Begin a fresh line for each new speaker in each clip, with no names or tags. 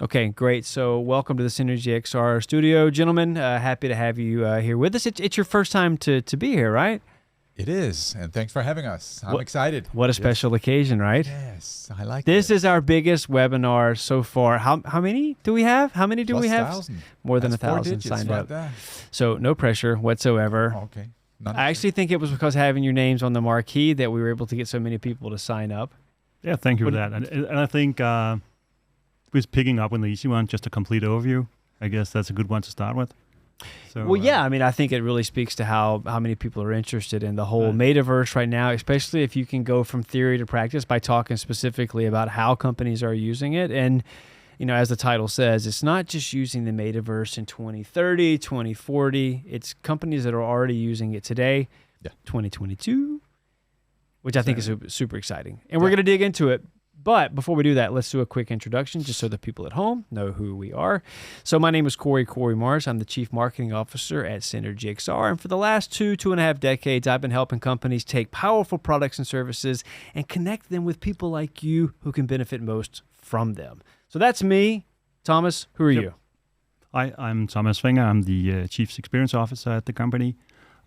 Okay, great. So welcome to the Synergy XR studio, gentlemen. Happy to have you here with us. It's your first time to be here, right?
It is, and thanks for having us. I'm excited.
What a special occasion, right?
Yes, I like
this. This is our biggest webinar so far. How many do we have? How many do we have?
1,000.
More than 1,000 signed up.
There.
So no pressure whatsoever.
Oh, okay.
I actually think it was because having your names on the marquee that we were able to get so many people to sign up.
Yeah, thank you for that. And I think with picking up on the easy one, just a complete overview, I guess that's a good one to start with. So,
well, yeah, I mean, I think it really speaks to how many people are interested in the whole Metaverse right now, especially if you can go from theory to practice by talking specifically about how companies are using it. And, you know, as the title says, it's not just using the Metaverse in 2030, 2040. It's companies that are already using it today, 2022, which I think is super exciting. And we're going to dig into it. But before we do that, let's do a quick introduction just so the people at home know who we are. So my name is Corey Mars. I'm the Chief Marketing Officer at Synergy XR. And for the last 2.5 decades, I've been helping companies take powerful products and services and connect them with people like you who can benefit most from them. So that's me. Thomas, who are you?
Hi, I'm Thomas Finger. I'm the Chief Experience Officer at the company.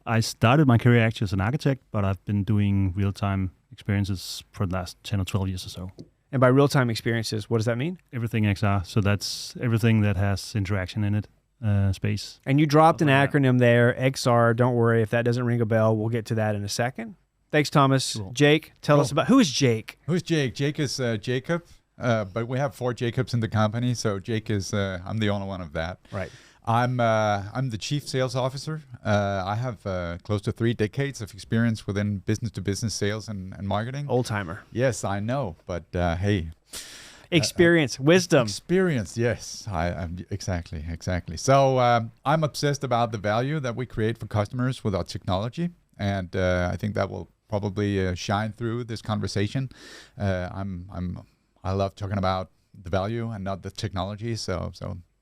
I started my career actually as an architect, but I've been doing real-time experiences for the last 10 or 12 years or so.
And by real-time experiences, what does that mean?
Everything XR. So that's everything that has interaction in it, space.
And you dropped an acronym there, XR. Don't worry if that doesn't ring a bell. We'll get to that in a second. Thanks, Thomas. Cool. Jake, tell us about, who is Jake?
Who's Jake? Jake is Jacob, but we have 4 Jacobs in the company. So Jake is, I'm the only one of that.
Right.
I'm the Chief Sales Officer. I have close to 3 decades of experience within business-to-business sales and marketing.
Old timer.
Yes, I know, but hey.
Experience, wisdom.
Experience, yes. I'm exactly. So I'm obsessed about the value that we create for customers with our technology, and I think that will probably shine through this conversation. I love talking about the value and not the technology. So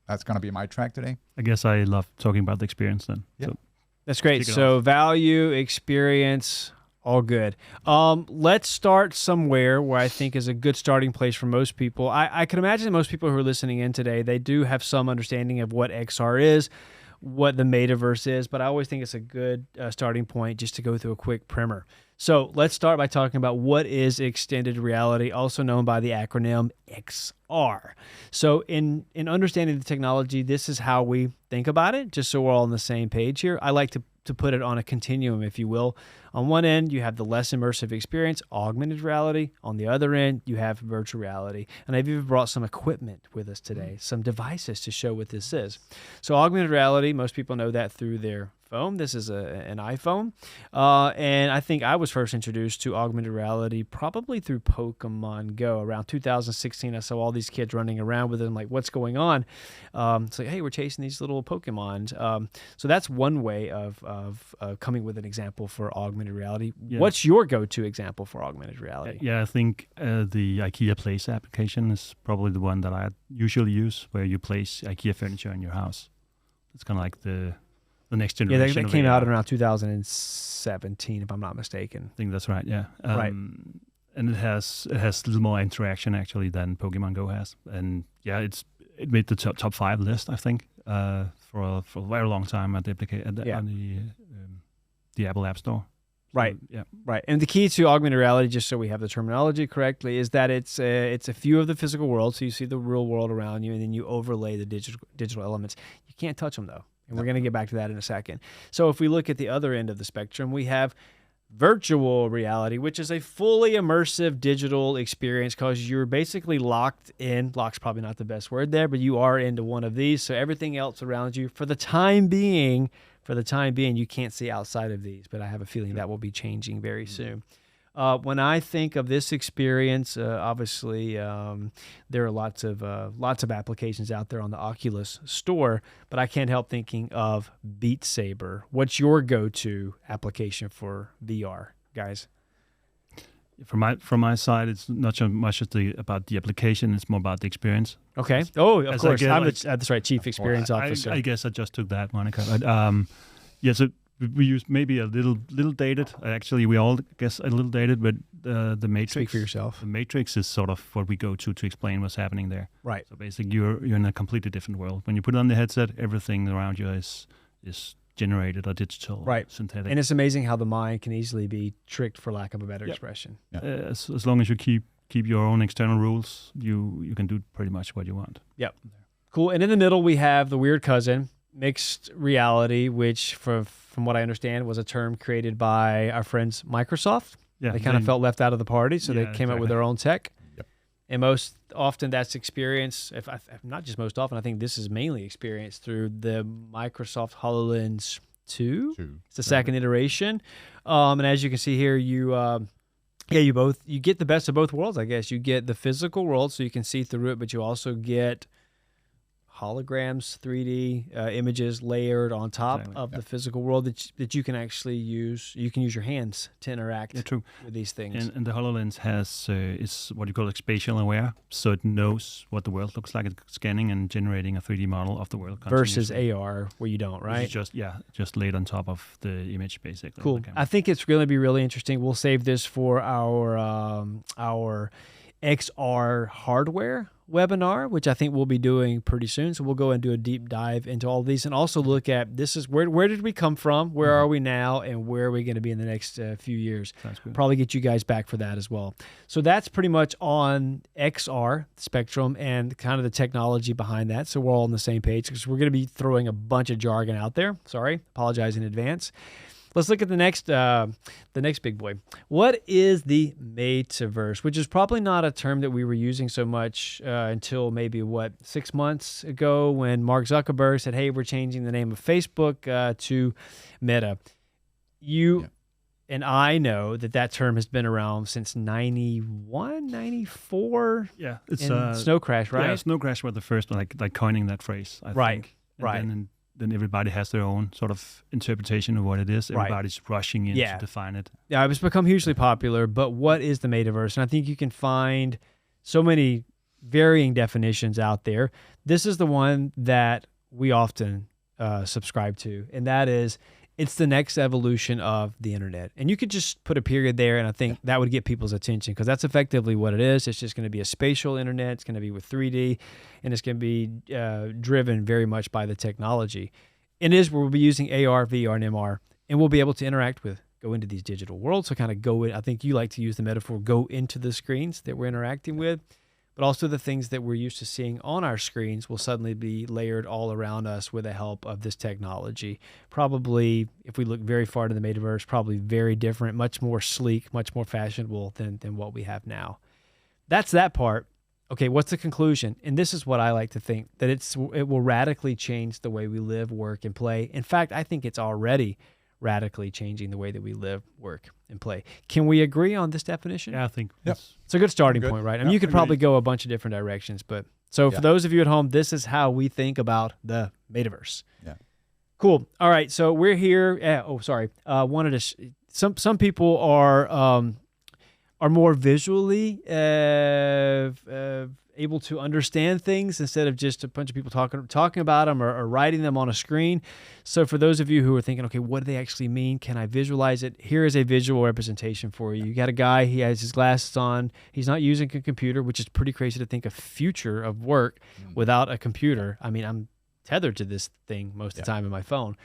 that's going to be my track today.
I guess I love talking about the experience then.
Yeah.
So
that's great. So value, experience, all good. Let's start somewhere where I think is a good starting place for most people. I can imagine that most people who are listening in today, they do have some understanding of what XR is, what the Metaverse is, but I always think it's a good starting point just to go through a quick primer. So let's start by talking about what is extended reality, also known by the acronym XR. So in understanding the technology, this is how we think about it, just so we're all on the same page here. I like to put it on a continuum, if you will. On one end, you have the less immersive experience, augmented reality. On the other end, you have virtual reality. And I've even brought some equipment with us today, some devices to show what this is. So augmented reality, most people know that through their phone. This is an iPhone. And I think I was first introduced to augmented reality probably through Pokemon Go. Around 2016, I saw all these kids running around with it. I'm like, what's going on? It's like, hey, we're chasing these little Pokemons. So that's one way of coming with an example for augmented reality. Yeah. What's your go-to example for augmented reality?
Yeah, I think the IKEA Place application is probably the one that I usually use, where you place IKEA furniture in your house. It's kind of like the next generation.
Yeah, that came out around 2017, if I'm not mistaken.
I think that's right. Yeah,
right.
And it has a little more interaction actually than Pokemon Go has. And yeah, it made the top 5 list, I think, for a very long time at the Apple App Store.
Right.
So, yeah.
Right. And the key to augmented reality, just so we have the terminology correctly, is that it's a view of the physical world. So you see the real world around you, and then you overlay the digital elements. You can't touch them though. And we're going to get back to that in a second. So if we look at the other end of the spectrum, we have virtual reality, which is a fully immersive digital experience because you're basically locked in. Locked's probably not the best word there, but you are into one of these. So everything else around you, for the time being, you can't see outside of these. But I have a feeling that will be changing very soon. When I think of this experience, obviously there are lots of applications out there on the Oculus store, but I can't help thinking of Beat Saber. What's your go-to application for VR, guys?
From my side, it's not so much about the application; it's more about the experience.
Okay. Oh, of course. That's right, Chief Experience Officer.
I guess I just took that, Monica. But, so we use maybe a little dated. Actually, we all guess a little dated, but the Matrix.
Speak for yourself.
The Matrix is sort of what we go to explain what's happening there.
Right.
So basically, you're in a completely different world. When you put on the headset, everything around you is generated or digital,
right?
Synthetic.
And it's amazing how the mind can easily be tricked, for lack of a better expression.
Yeah.
As long as you keep your own external rules, you can do pretty much what you want.
Yep. Cool. And in the middle, we have the weird cousin, mixed reality, which from what I understand was a term created by our friends Microsoft.
Yeah,
they kind of felt left out of the party, so they came up with their own tech.
Yep.
And most often that's experienced, not just most often, I think this is mainly experienced through the Microsoft HoloLens 2. It's the second iteration. And as you can see here, you get the best of both worlds, I guess. You get the physical world, so you can see through it, but you also get holograms, 3D images layered on top of the physical world that you can actually use. You can use your hands to interact with these things.
And the HoloLens is what you call spatial aware, so it knows what the world looks like. It's scanning and generating a 3D model of the world.
Versus AR, where you don't, right?
Just laid on top of the image, basically.
Cool. I think it's going to be really interesting. We'll save this for our XR hardware webinar, which I think we'll be doing pretty soon. So we'll go and do a deep dive into all of these and also look at where did we come from, where are we now, and where are we going to be in the next few years. Probably get you guys back for that as well. So that's pretty much on XR spectrum and kind of the technology behind that. So we're all on the same page because we're going to be throwing a bunch of jargon out there. Sorry, apologize in advance. Let's look at the next big boy. What is the Metaverse? Which is probably not a term that we were using so much until maybe 6 months ago when Mark Zuckerberg said, "Hey, we're changing the name of Facebook to Meta." And I know that term has been around since 91, 94.
Yeah, it's
Snow Crash, right?
Yeah, Snow Crash was the first one, like coining that phrase. I think. And then everybody has their own sort of interpretation of what it is. Everybody's rushing in to define it.
Yeah, it's become hugely popular, but what is the Metaverse? And I think you can find so many varying definitions out there. This is the one that we often subscribe to, and that is it's the next evolution of the internet. And you could just put a period there, and I think that would get people's attention because that's effectively what it is. It's just going to be a spatial internet. It's going to be with 3D, and it's going to be driven very much by the technology. And it is where we'll be using AR, VR, and MR, and we'll be able to go into these digital worlds. So kind of go in, I think you like to use the metaphor, go into the screens that we're interacting with. But also the things that we're used to seeing on our screens will suddenly be layered all around us with the help of this technology. Probably, if we look very far into the Metaverse, probably very different, much more sleek, much more fashionable than what we have now. That's that part. Okay, what's the conclusion? And this is what I like to think, that it will radically change the way we live, work, and play. In fact, I think it's already radically changing the way that we live, work, and play. Can we agree on this definition?
Yeah, I think
it's a good starting point, right? I mean, you could probably go a bunch of different directions, but for those of you at home, this is how we think about the Metaverse.
Yeah.
Cool. All right, so we're here. Wanted to. Some people are more visually able to understand things instead of just a bunch of people talking about them or writing them on a screen. So for those of you who are thinking, okay, what do they actually mean? Can I visualize it? Here is a visual representation for you. You got a guy, he has his glasses on. He's not using a computer, which is pretty crazy to think a future of work without a computer. I mean, I'm tethered to this thing most of the time in my phone.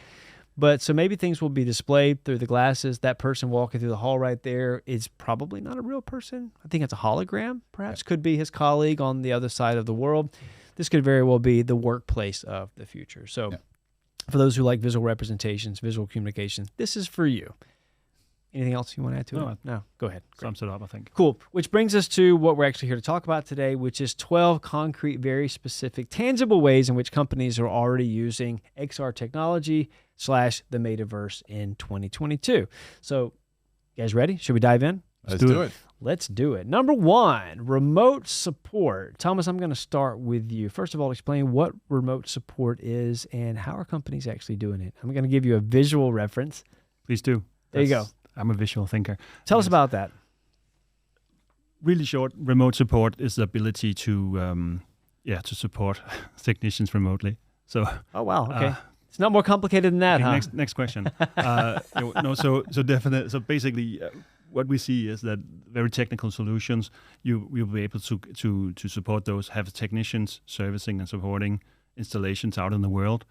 But so maybe things will be displayed through the glasses. That person walking through the hall right there is probably not a real person. I think it's a hologram, perhaps. Could be his colleague on the other side of the world. This could very well be the workplace of the future. So for those who like visual representations, visual communication, this is for you. Anything else you want to add to it? No, go ahead.
Sums it up, I think.
Cool. Which brings us to what we're actually here to talk about today, which is 12 concrete, very specific, tangible ways in which companies are already using XR technology / the Metaverse in 2022. So, you guys ready? Should we dive in?
Let's do it.
Let's do it. Number 1, remote support. Thomas, I'm going to start with you. First of all, explain what remote support is and how are companies actually doing it. I'm going to give you a visual reference.
Please do.
There you go.
I'm a visual thinker.
Tell us about that.
Really short, remote support is the ability to support technicians remotely. So,
oh wow, okay. It's not more complicated than that,
Okay,
huh?
next question. So definitely. So basically, what we see is that very technical solutions, you will be able to support those, have technicians servicing and supporting installations out in the world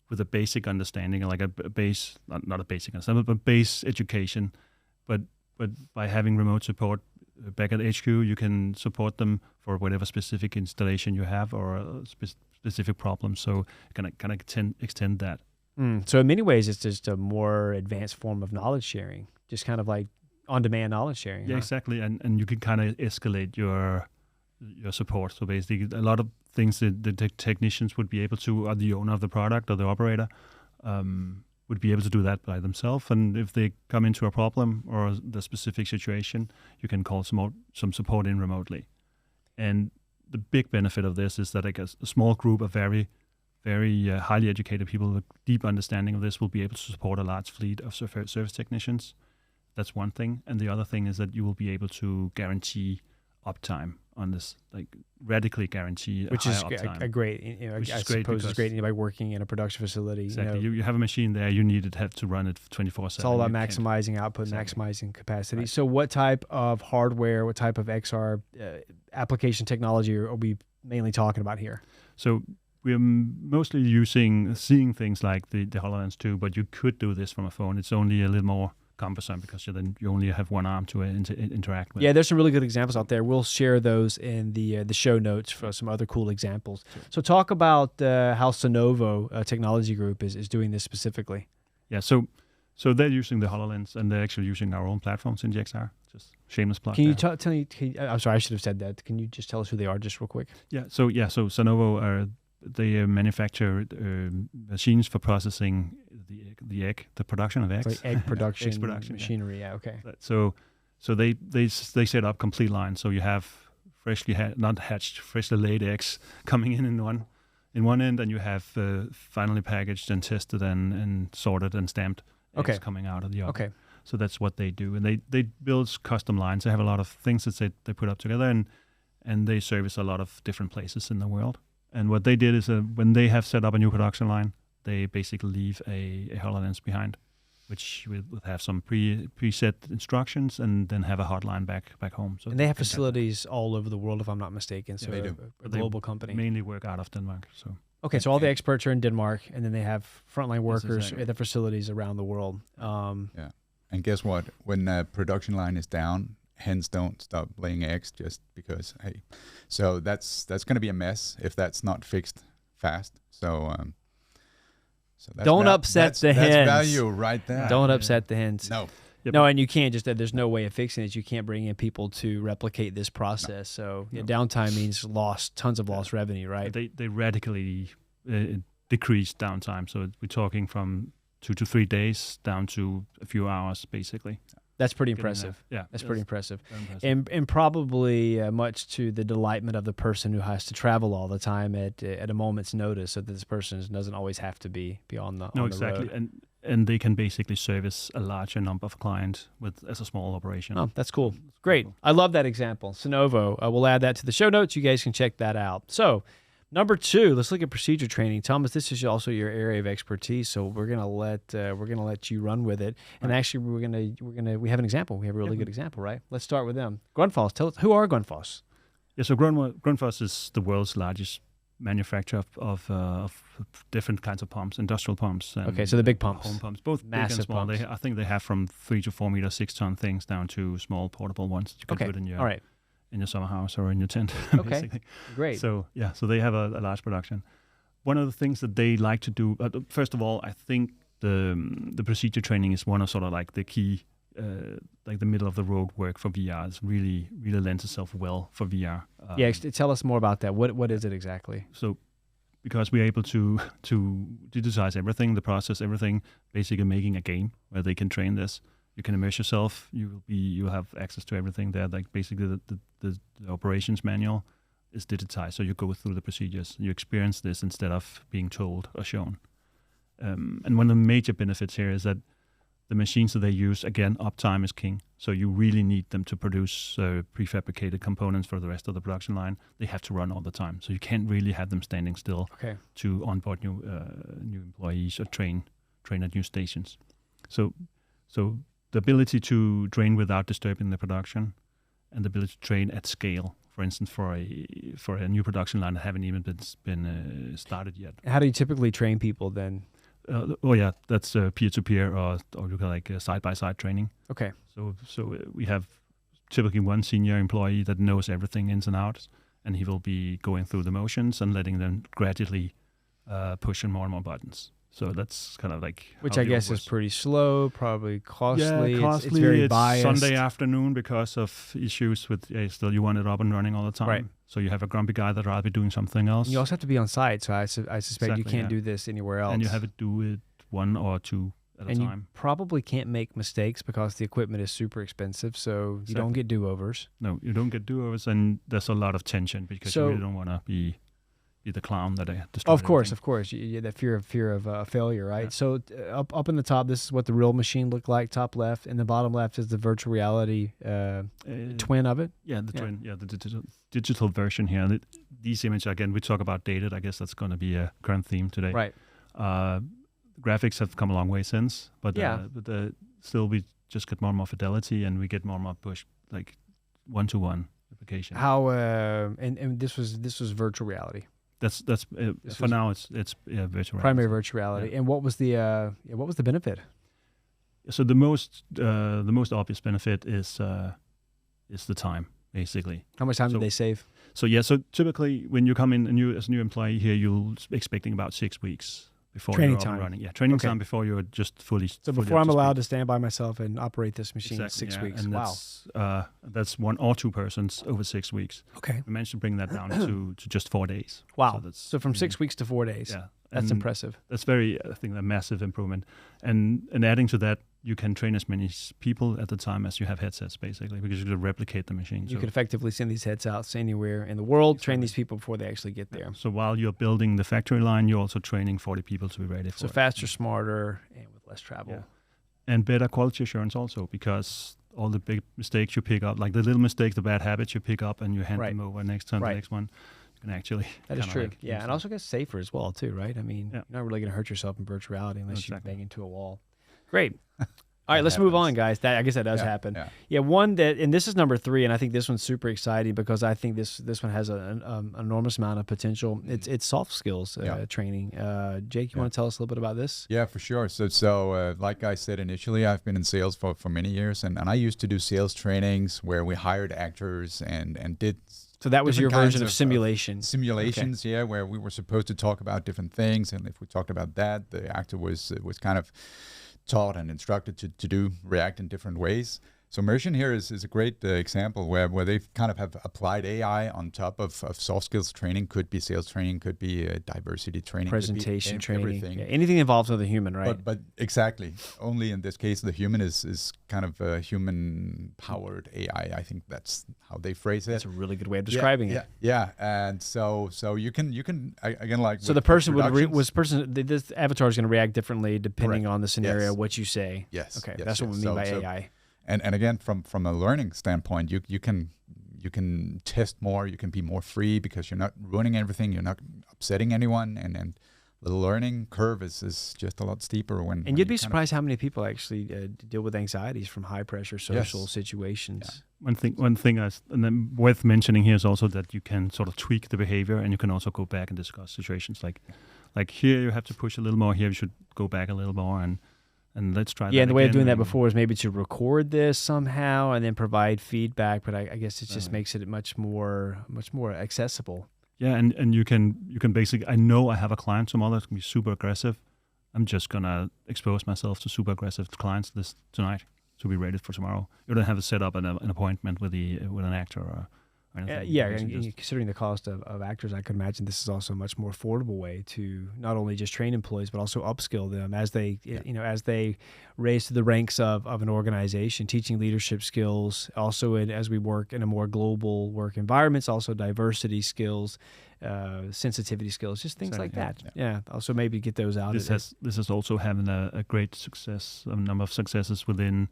with a basic understanding, like a base, not a basic understanding, but base education. But by having remote support back at HQ, you can support them for whatever specific installation you have or a specific problem. So you can kind of extend that.
So in many ways, it's just a more advanced form of knowledge sharing, just kind of like on-demand knowledge sharing.
Yeah,
huh?
exactly. And you can kind of escalate your support. So basically, a lot of things that the technicians would be able to, or the owner of the product or the operator, would be able to do that by themselves. And if they come into a problem or the specific situation, you can call some support in remotely. And the big benefit of this is that like a small group of very, very highly educated people with deep understanding of this will be able to support a large fleet of service technicians. That's one thing. And the other thing is that you will be able to guarantee uptime on this, like radically guarantee
Which is
uptime.
a great,
Which
I
is great
suppose it's
because-
great anybody working in a production facility.
Exactly. You have a machine there, you need to have to run it 24/7.
It's all about
You can't-
maximizing output,
Exactly.
maximizing capacity.
Right.
So what type of hardware, what type of XR application technology are we mainly talking about here?
So we're mostly seeing things like the HoloLens 2, but you could do this from a phone. It's only a little more cumbersome because you only have one arm to interact with.
Yeah, there's some really good examples out there. We'll share those in the show notes for some other cool examples.
Sure.
So talk about how Sanovo Technology Group is doing this specifically.
Yeah, so they're using the HoloLens and they're actually using our own platforms in GXR. Just shameless plug.
Can you
there.
tell me? I'm sorry, I should have said that. Can you just tell us who they are just real quick?
So Sanovo they manufacture machines for processing the egg, the production of eggs.
It's like egg production,
Eggs production, yeah.
machinery. Yeah, okay.
So they set up complete lines. So you have freshly not hatched, freshly laid eggs coming in one end, and you have finally packaged and tested and sorted and stamped eggs
Okay.
coming out of the oven.
Okay.
So that's what they do, and they build custom lines. They have a lot of things that they put up together, and they service a lot of different places in the world. And what they did is when they have set up a new production line, they basically leave a HoloLens behind, which would have some preset instructions and then have a hotline back home. So
And they have
can
facilities all over the world, if I'm not mistaken. So
they do.
a
They
global company.
mainly work out of Denmark. So
Okay, so all the experts are in Denmark, and then they have frontline workers
exactly.
at the facilities around the world.
Yeah. And guess what? When the production line is down, hens don't stop laying eggs just because, hey. So that's going to be a mess if that's not fixed fast. So that's
Don't upset the hens.
That's value right there.
Don't upset the hens.
No.
Yep.
No, and you can't there's no way of fixing it. You can't bring in people to replicate this process. So yeah, downtime means tons of lost revenue, right?
they radically decrease downtime. So we're talking from 2 to 3 days down to a few hours, basically.
That's pretty
Getting there.
impressive.
Yeah,
That's pretty impressive.
very impressive.
And probably much to the delightment of the person who has to travel all the time at a moment's notice, so that this person doesn't always have to be on the
No,
on the
exactly,
road.
and they can basically service a larger number of clients as a small operation.
Oh, that's cool.
It's
Great.
cool.
I love that example. Sanovo. We'll add that to the show notes. You guys can check that out. So, number 2, let's look at procedure training. Thomas, this is also your area of expertise, so we're gonna let you run with it. And
Right.
actually, we have an example. We have a really good example, right? Let's start with them. Grundfos. Tell us, who are Grundfos?
Yeah, so Grundfos is the world's largest manufacturer of different kinds of pumps, industrial pumps. And
Okay, so the big pumps.
home pumps, both big
Massive
and small.
pumps.
I think they have from 3 to 4 meter, 6-ton things down to small portable ones that you can
Okay.
put in your
All right.
in your summer house or in your tent.
Okay.
Basically.
Great.
So they have a large production. One of the things that they like to do, first of all, I think the procedure training is one of sort of like the key, like the middle of the road work for VR. It's really lends itself well for VR.
Yeah, tell us more about that. What is it exactly?
So because we're able to digitize everything, the process, everything, basically making a game where they can train this. You can immerse yourself. You'll have access to everything there. Like basically the operations manual is digitized, so you go through the procedures. You experience this instead of being told or shown. And one of the major benefits here is that the machines that they use, again, uptime is king. So you really need them to produce prefabricated components for the rest of the production line. They have to run all the time. So you can't really have them standing still to onboard new employees or train at new stations. So the ability to train without disturbing the production and the ability to train at scale, for instance, for a new production line that haven't even been started yet.
How do you typically train people then?
That's peer-to-peer or you can like side-by-side training.
Okay.
So we have typically one senior employee that knows everything ins and outs, and he will be going through the motions and letting them gradually push in more and more buttons. So that's kind of like...
Which I guess is pretty slow, probably costly.
Yeah, costly.
It's very biased.
Sunday afternoon because of issues with, still you want it up and running all the time.
Right.
So you have a grumpy guy that rather be doing something else.
And you also have to be on site, so I suspect
Exactly,
you can't do this anywhere else.
And you have to do it one or two at a time.
And you probably can't make mistakes because the equipment is super expensive, so you don't get do-overs.
No, you don't get do-overs, and there's a lot of tension because you really don't want to be the clown that destroyed
Of course. That fear of failure, right?
Yeah.
So up in the top, this is what the real machine looked like, top left, and the bottom left is the virtual reality twin of it.
Yeah, the twin. Yeah, the digital version here. And these images, again, we talk about dated. I guess that's going to be a current theme today.
Right.
Graphics have come a long way since, but still we just get more and more fidelity, and we get more and more push like one-to-one application.
How and this was virtual reality.
That's for now. It's virtual
primary virtual reality.
Yeah.
And what was the benefit?
So the most obvious benefit is the time, basically.
How much time did they save?
So typically when you come in as a new employee here, you're expecting about 6 weeks before
training
you're up
time.
and running. Yeah, training time before you're just fully.
So before I'm allowed to stand by myself and operate this machine,
exactly,
6 weeks.
And
wow.
That's one or two persons over 6 weeks.
Okay.
We managed to bring that down to just 4 days.
Wow. So from 6 weeks to 4 days.
Yeah.
That's impressive.
That's I think, a massive improvement. And adding to that, you can train as many people at the time as you have headsets, basically, because you can replicate the machine.
You could effectively send these headsets anywhere in the world, train these people before they actually get there.
So while you're building the factory line, you're also training 40 people to be ready for it.
So faster, smarter, and with less travel.
Yeah. And better quality assurance also, because all the big mistakes you pick up, like the little mistakes, the bad habits you pick up, and you hand them over next time, the next one. Can actually
that is true. And also gets safer as well too, right? I mean, you're not really going to hurt yourself in virtual reality unless you bang into a wall. Great. All right, let's move on, guys. I guess that does happen. Yeah, one that, and this is number 3, and I think this one's super exciting because I think this one has an enormous amount of potential. It's soft skills training. Jake, you want to tell us a little bit about this?
Yeah, for sure. So like I said initially, I've been in sales for many years, and I used to do sales trainings where we hired actors and did.
So that was your version of simulation.
Simulations, where we were supposed to talk about different things, and if we talked about that, the actor was kind of taught and instructed to react in different ways. So Mursion here is a great example where they kind of have applied AI on top of soft skills training. Could be sales training, could be diversity training,
presentation training,
everything.
Yeah, anything involved with a human, right?
But exactly. Only in this case, the human is kind of a human-powered AI. I think that's how they phrase it.
That's a really good way of describing it.
Yeah, and so you can again like.
So the person this avatar is going to react differently depending on the scenario, what you say.
Yes.
Okay, that's what we mean by AI.
And again, from a learning standpoint, you can test more, you can be more free because you're not ruining everything, you're not upsetting anyone, and the learning curve is just a lot steeper when.
And you'd be surprised how many people actually deal with anxieties from high pressure social situations.
Yeah. One thing and then worth mentioning here is also that you can sort of tweak the behavior, and you can also go back and discuss situations like here you have to push a little more, here you should go back a little more, and let's try that.
Yeah, and the way of doing that before is maybe to record this somehow and then provide feedback. But I guess it just makes it much more accessible.
Yeah, and you can basically. I know I have a client tomorrow that's gonna be super aggressive. I'm just gonna expose myself to super aggressive clients tonight to be ready for tomorrow. You don't have to set up an appointment with an actor or anything.
Yeah,
You can
and
just-
considering the cost of actors, I could imagine this is also a much more affordable way to not only just train employees but also upskill them as they, as they raise to the ranks of an organization, teaching leadership skills. Also, as we work in a more global work environments, also diversity skills, sensitivity skills, just things like that. Yeah. Also, maybe get those out.
This is also having a great success, a number of successes within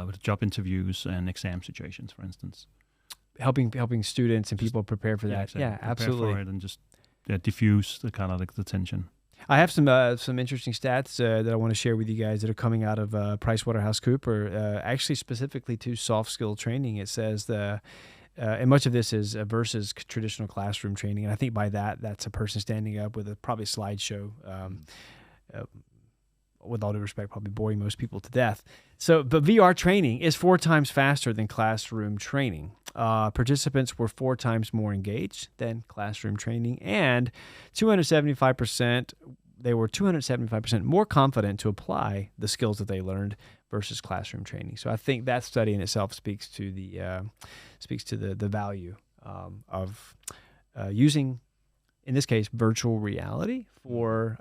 with job interviews and exam situations, for instance.
Helping students and people prepare for that.
Exactly.
Yeah,
Prepare
absolutely.
for it and just diffuse the kind of like the tension.
I have some interesting stats that I want to share with you guys that are coming out of PricewaterhouseCoopers, actually specifically to soft skill training. It says and much of this is versus traditional classroom training. And I think by that's a person standing up with probably a slideshow. With all due respect, probably boring most people to death. But VR training is 4 times faster than classroom training. Participants were 4 times more engaged than classroom training, and 275%. They were 275% more confident to apply the skills that they learned versus classroom training. So I think that study in itself speaks to the value of using, in this case, virtual reality for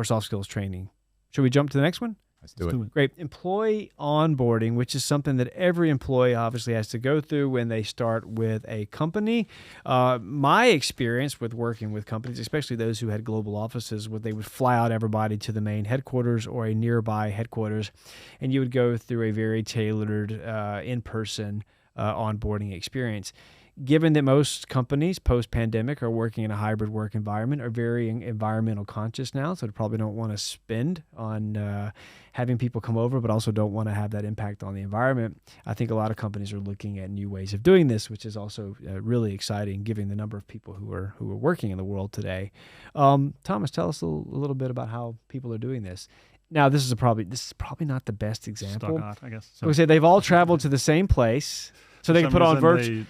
soft skills training. Should we jump to the next one?
Let's do it.
Great. Employee onboarding, which is something that every employee obviously has to go through when they start with a company. My experience with working with companies, especially those who had global offices, they would fly out everybody to the main headquarters or a nearby headquarters, and you would go through a very tailored in-person onboarding experience. Given that most companies post-pandemic are working in a hybrid work environment, are very environmental conscious now, so they probably don't want to spend on having people come over, but also don't want to have that impact on the environment. I think a lot of companies are looking at new ways of doing this, which is also really exciting, given the number of people who are working in the world today. Thomas, tell us a little bit about how people are doing this. Now, this is probably not the best example.
Stock art, I guess.
So we say they've all traveled to the same place. So they can put on virtual.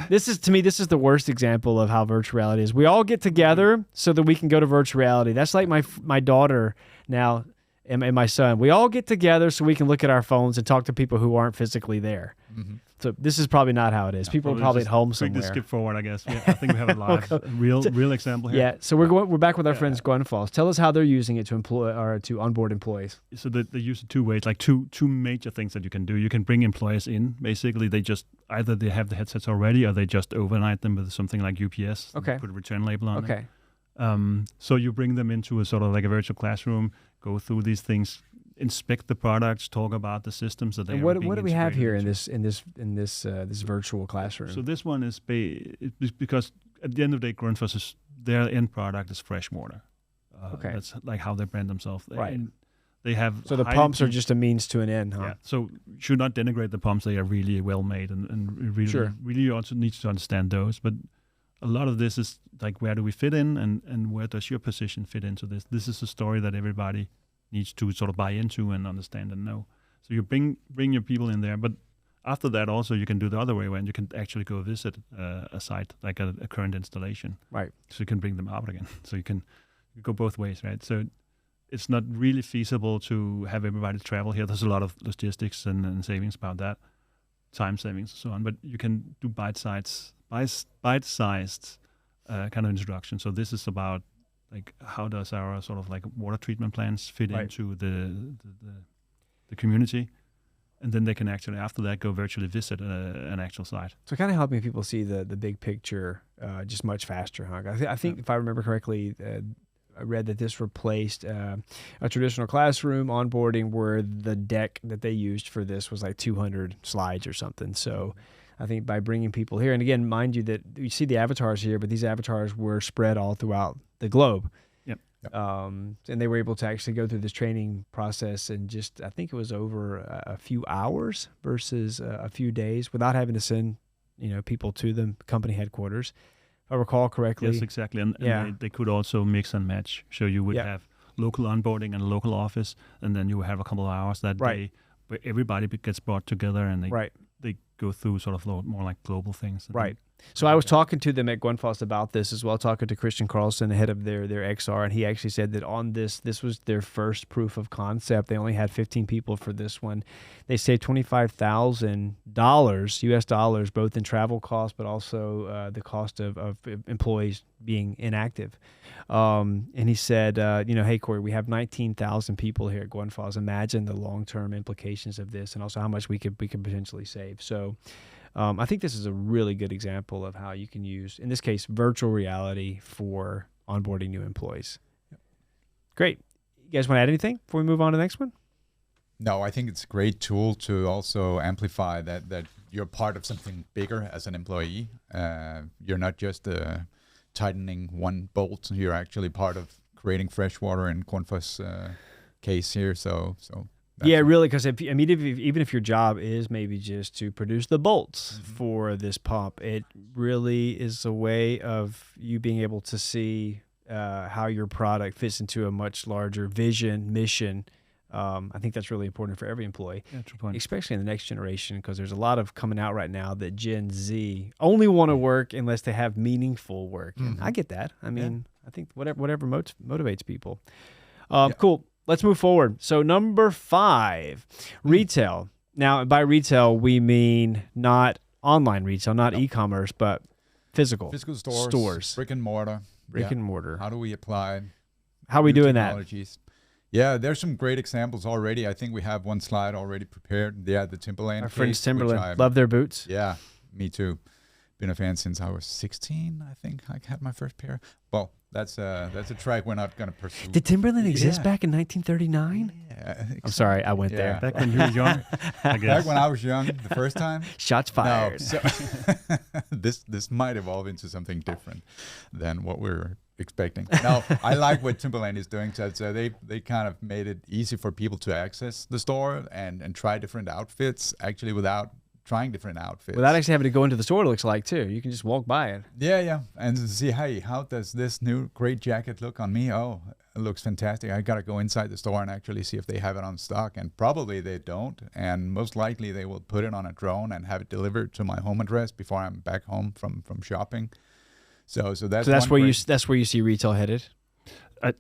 This is the worst example of how virtual reality is. We all get together so that we can go to virtual reality. That's like my daughter now and my son. We all get together so we can look at our phones and talk to people who aren't physically there. Mm-hmm. So this is probably not how it is. People are probably at home somewhere.
Skip forward, I guess. I think we have a live, real example here.
Yeah. So we're back with our friends Grundfos. Tell us how they're using it to employ or to onboard employees.
So they use it 2 ways, like two major things that you can do. You can bring employees in. Basically, they just either they have the headsets already, or they just overnight them with something like UPS.
Okay.
Put a return label on it.
Okay.
So you bring them into a sort of like a virtual classroom, go through these things, inspect the products, talk about the systems that they
and
are
what
being
do we have here
integrated
in this virtual classroom?
So this one is because at the end of the day, Grundfos their end product is fresh water.
Okay.
That's like how they brand themselves.
Right.
And they have
so the pumps are just a means to an end, huh?
Yeah. So should not denigrate the pumps. They are really well made and really also needs to understand those. But a lot of this is like, where do we fit in, and where does your position fit into this? This is a story that everybody needs to sort of buy into and understand and know. So you bring your people in there, but after that also you can do the other way, when you can actually go visit a site, like a current installation.
Right.
So you can bring them out again. So you can go both ways, right? So it's not really feasible to have everybody travel here. There's a lot of logistics and savings about that, time savings and so on. But you can do bite-sized kind of introduction. So this is about, like, how does our sort of like water treatment plants fit into the community, and then they can actually after that go virtually visit an actual site.
So kind of helping people see the big picture just much faster, huh? I think if I remember correctly, I read that this replaced a traditional classroom onboarding where the deck that they used for this was like 200 slides or something. So I think by bringing people here, and again, mind you that you see the avatars here, but these avatars were spread all throughout the globe.
Yep.
And they were able to actually go through this training process and just, I think it was over a few hours versus a few days without having to send, people to the company headquarters. If I recall correctly.
Yes, exactly. And they could also mix and match. So you would have local onboarding and a local office, and then you have a couple of hours that day where everybody gets brought together and they go through sort of more like global things.
Right. So I was talking to them at Grundfos about this as well, talking to Christian Carlson, the head of their XR, and he actually said that on this was their first proof of concept. They only had 15 people for this one. They saved $25,000 US dollars, both in travel costs, but also the cost of employees being inactive. And he said, hey, Corey, we have 19,000 people here at Grundfos. Imagine the long-term implications of this, and also how much we could potentially save. So I think this is a really good example of how you can use, in this case, virtual reality for onboarding new employees. Yep. Great. You guys want to add anything before we move on to the next one?
No, I think it's a great tool to also amplify that you're part of something bigger as an employee. You're not just tightening one bolt. You're actually part of creating fresh water in Grundfos case here. So yeah, really, because
even if your job is maybe just to produce the bolts for this pump, it really is a way of you being able to see how your product fits into a much larger vision, mission. I think that's really important for every employee, especially in the next generation, because there's a lot of coming out right now that Gen Z only want to work unless they have meaningful work. And I get that. I mean, I think whatever motivates people. Cool. Let's move forward. So number 5, retail. Now, by retail, we mean not online retail, not e-commerce, but physical stores,
brick and mortar. How do we apply?
How are we doing that?
Yeah, there's some great examples already. I think we have one slide already prepared. Yeah, the Timberland.
Our friends Timberland. Love their boots.
Yeah, me too. Been a fan since I was 16, I think. I had my first pair. Well, that's a track we're not going to pursue.
Did Timberland exist back in 1939?
Yeah.
I'm sorry, I went there.
Back when you were young, I guess.
Back when I was young, the first time.
Shots fired.
No, so this might evolve into something different than what we're expecting. No, I like what Timberland is doing. So they kind of made it easy for people to access the store and try different outfits, actually without trying different outfits.
Without actually having to go into the store, it looks like, too. You can just walk by it.
Yeah. And see, hey, how does this new great jacket look on me? Oh, it looks fantastic. I got to go inside the store and actually see if they have it on stock. And probably they don't. And most likely they will put it on a drone and have it delivered to my home address before I'm back home from shopping. So that's
where you see retail headed.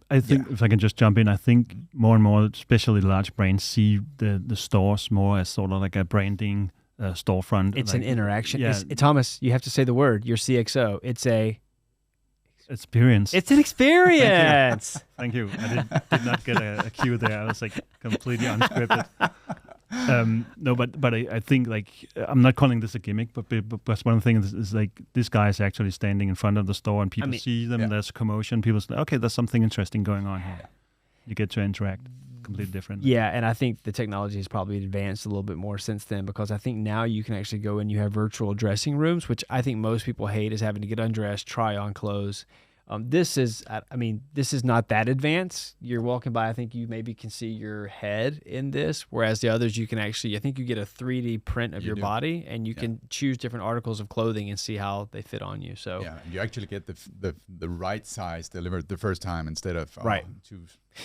I think if I can just jump in, I think more and more, especially large brands, see the stores more as sort of like a branding storefront.
It's an interaction. Yeah. Thomas, you have to say the word. Your CXO. It's a
experience.
It's an experience.
Thank you. I did not get a cue there. I was like completely unscripted. No, but I think like I'm not calling this a gimmick, but one of the things is like this guy is actually standing in front of the store and people see them. There's commotion. People say, okay, there's something interesting going on here. You get to interact completely different.
Yeah, and I think the technology has probably advanced a little bit more since then, because I think now you can actually go and you have virtual dressing rooms, which I think most people hate, is having to get undressed, try on clothes. This is not that advanced. You're walking by, I think you maybe can see your head in this, whereas the others you can actually, I think you get a 3D print of your body, and you can choose different articles of clothing and see how they fit on you. So
you actually get the right size delivered the first time instead of too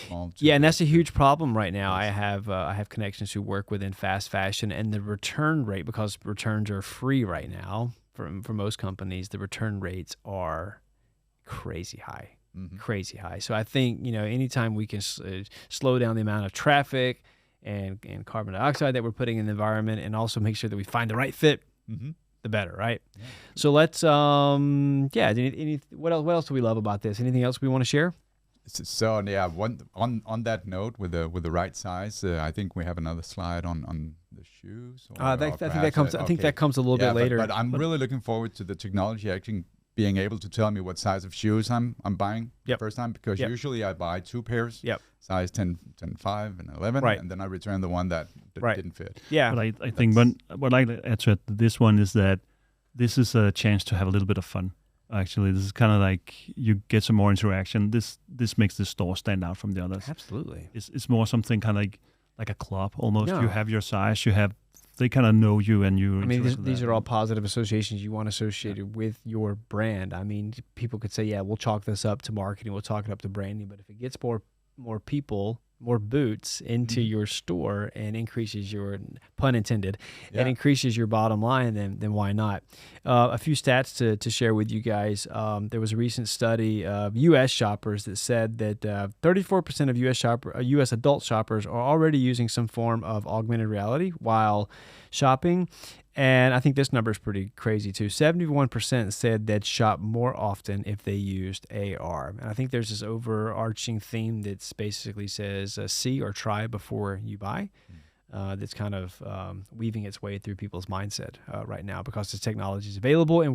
small.
And that's a huge problem right now. I have connections who work within fast fashion, and the return rate, because returns are free right now for most companies, the return rates are crazy high. So I think, anytime we can slow down the amount of traffic and carbon dioxide that we're putting in the environment, and also make sure that we find the right fit, the better, right? Yeah. So let's what else do we love about this? Anything else we want to share?
So on that note, with the right size, I think we have another slide on the shoes.
I think that comes a little bit later.
But I'm really looking forward to the technology actually being able to tell me what size of shoes I'm buying the first time, because usually I buy 2 pairs, size 10, 5, and 11, and then I return the one that didn't fit.
Yeah. But I think what I add to this one is that this is a chance to have a little bit of fun. Actually, this is kind of like you get some more interaction. This makes the store stand out from the others.
Absolutely.
It's more something kind of like a club almost. No. You have your size, they kind of know you, and you.
I mean, these are all positive associations you want associated with your brand. I mean, people could say, we'll chalk this up to marketing, we'll chalk it up to branding, but if it gets more people, more boots into your store and increases your, pun intended, and increases your bottom line, then why not? A few stats to share with you guys. There was a recent study of U.S. shoppers that said that 34% of U.S. adult shoppers are already using some form of augmented reality while shopping. And I think this number is pretty crazy too. 71% said they'd shop more often if they used AR. And I think there's this overarching theme that basically says see or try before you buy. That's kind of weaving its way through people's mindset right now because the technology is available, and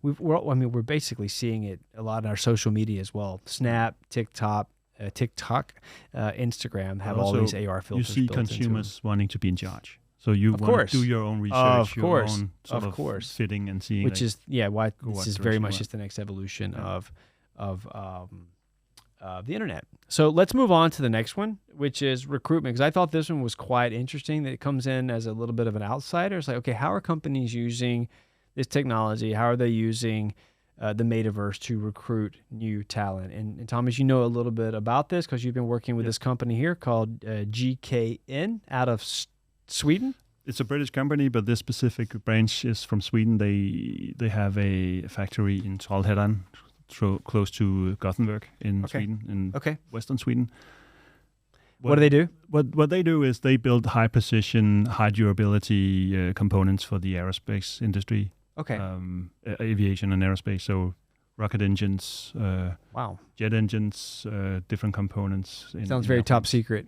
we're basically seeing it a lot in our social media as well. Snap, TikTok, Instagram have all these AR filters.
You see consumers wanting to be in charge. So you want to do your own research, your own sort of fitting and seeing.
Which is, why this is very much just the next evolution of the internet. So let's move on to the next one, which is recruitment, because I thought this one was quite interesting. That it comes in as a little bit of an outsider. It's like, okay, how are companies using this technology? How are they using the Metaverse to recruit new talent? And Thomas, you know a little bit about this because you've been working with this company here called GKN out of Sweden.
It's a British company, but this specific branch is from Sweden. They have a factory in Trollhättan, close to Gothenburg in Sweden, in western Sweden.
What do they do?
What they do is they build high precision, high durability components for the aerospace industry.
Okay.
Aviation and aerospace. So rocket engines, jet engines, different components.
Sounds very top secret.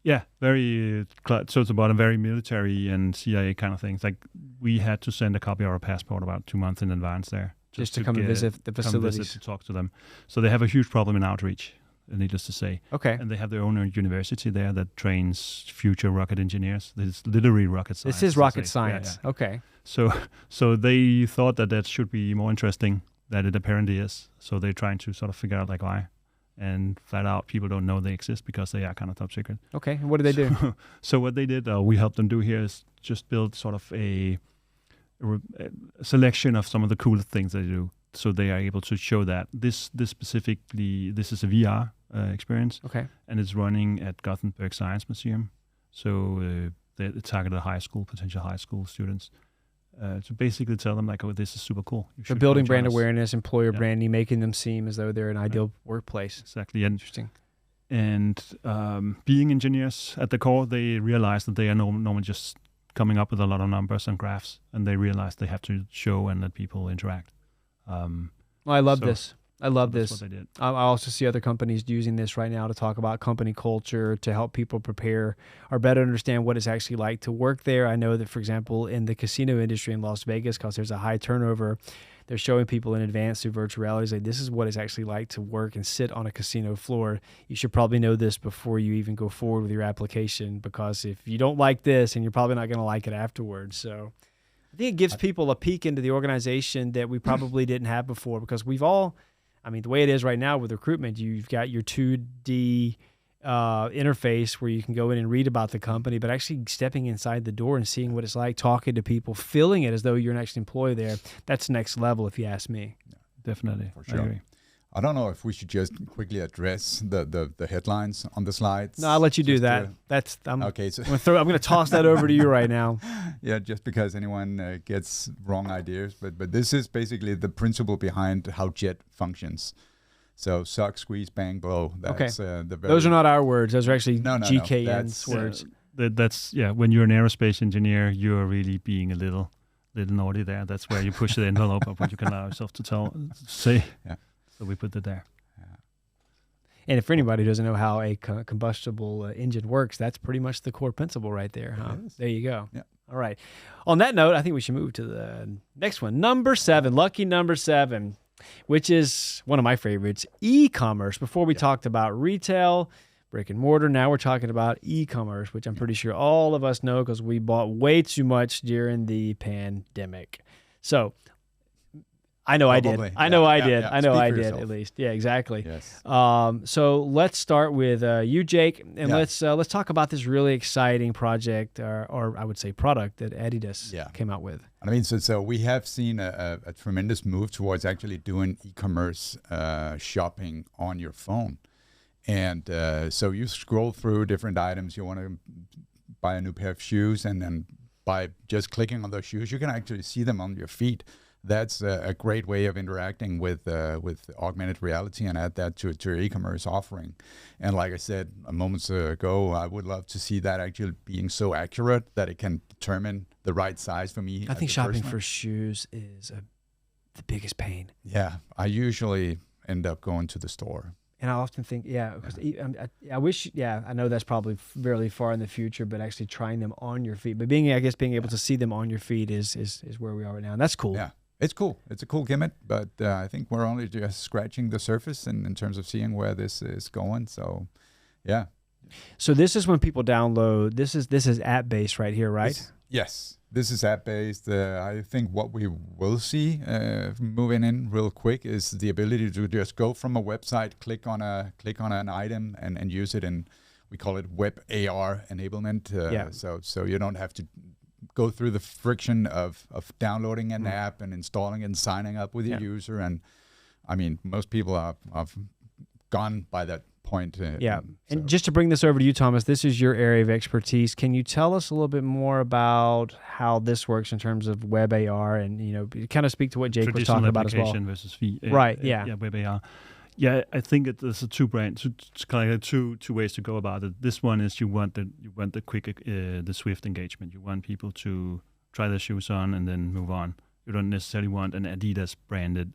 Yeah, very. So it's about a very military and CIA kind of things. Like we had to send a copy of our passport about 2 months in advance there,
just to come and visit the facilities.
Come visit to talk to them. So they have a huge problem in outreach, needless to say.
Okay.
And they have their own university there that trains future rocket engineers. It's literally rocket science.
This is rocket science. Yeah. Okay.
So they thought that should be more interesting than it apparently is. So they're trying to sort of figure out like why. And flat out, people don't know they exist because they are kind of top secret.
Okay, and what do they do?
So what they did, we helped them do here is just build sort of a selection of some of the coolest things they do. So they are able to show that this specifically, this is a VR experience.
Okay.
And it's running at Gothenburg Science Museum. So they target potential high school students. To basically tell them like, oh, this is super cool.
So building brand awareness, employer branding, making them seem as though they're an ideal workplace.
Exactly.
Interesting.
And being engineers at the core, they realize that they are normally just coming up with a lot of numbers and graphs, and they realize they have to show and let people interact.
I love this. I love this.
That's what they did.
I also see other companies using this right now to talk about company culture, to help people prepare or better understand what it's actually like to work there. I know that, for example, in the casino industry in Las Vegas, because there's a high turnover, they're showing people in advance through virtual reality, like, this is what it's actually like to work and sit on a casino floor. You should probably know this before you even go forward with your application, because if you don't like this, and you're probably not going to like it afterwards. So I think it gives people a peek into the organization that we probably didn't have before, because we've all... I mean, the way it is right now with recruitment, you've got your 2D interface where you can go in and read about the company, but actually stepping inside the door and seeing what it's like, talking to people, feeling it as though you're an actual employee there, that's next level, if you ask me.
Yeah, definitely.
For sure. I agree. I don't know if we should just quickly address the headlines on the slides.
No, I'll let you do that.
Okay. So
I'm going to toss that over to you right now.
Yeah, just because anyone gets wrong ideas, but this is basically the principle behind how JET functions. So suck, squeeze, bang, blow. That's,
those are not our words. Those are actually GKN's words.
That's when you're an aerospace engineer, you're really being a little naughty there. That's where you push the envelope of what you can allow yourself to say. Yeah. So we put it there. Yeah.
And for anybody who doesn't know how a combustible engine works, that's pretty much the core principle right there. Huh? There you go.
Yeah.
All right. On that note, I think we should move to the next one. Number 7, lucky number 7, which is one of my favorites, e-commerce. Before we talked about retail, brick and mortar, now we're talking about e-commerce, which I'm pretty sure all of us know because we bought way too much during the pandemic. So I know
Probably.
I did. I did.
Yeah.
I know
Speak
I
for
did
yourself.
at least. Yeah, exactly.
Yes.
So let's start with you, Jake, and let's talk about this really exciting project, or I would say product that Adidas came out with.
I mean, so we have seen a tremendous move towards actually doing e-commerce shopping on your phone. And so you scroll through different items. You want to buy a new pair of shoes, and then by just clicking on those shoes, you can actually see them on your feet. That's a great way of interacting with augmented reality and add that to your e-commerce offering. And like I said a moment ago, I would love to see that actually being so accurate that it can determine the right size for me.
I think shopping for shoes is the biggest pain.
Yeah, I usually end up going to the store.
And I often think, I wish, I know that's probably fairly far in the future, but actually trying them on your feet. But being able to see them on your feet is where we are right now. And that's cool.
Yeah, it's cool. It's a cool gimmick, but I think we're only just scratching the surface in terms of seeing where this is going. So, yeah.
So this is when people download, this is app-based right here, right?
Yes. This is app-based. I think what we will see moving in real quick is the ability to just go from a website, click on an item, and use it in, we call it web AR enablement. So you don't have to go through the friction of downloading an app and installing and signing up with your user. And I mean, most people have gone by that point.
And just to bring this over to you, Thomas, this is your area of expertise. Can you tell us a little bit more about how this works in terms of web AR, and kind of speak to what Jake was talking about as well?
Traditional application versus
right?
Web AR. Yeah, I think there's two brands. It's kind of two ways to go about it. This one is you want the quick, the swift engagement. You want people to try their shoes on and then move on. You don't necessarily want an Adidas branded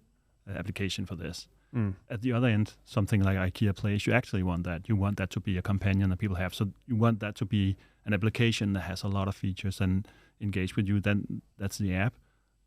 application for this. At the other end, something like IKEA Place, you actually want that. You want that to be a companion that people have. So you want that to be an application that has a lot of features and engage with you. Then that's the app.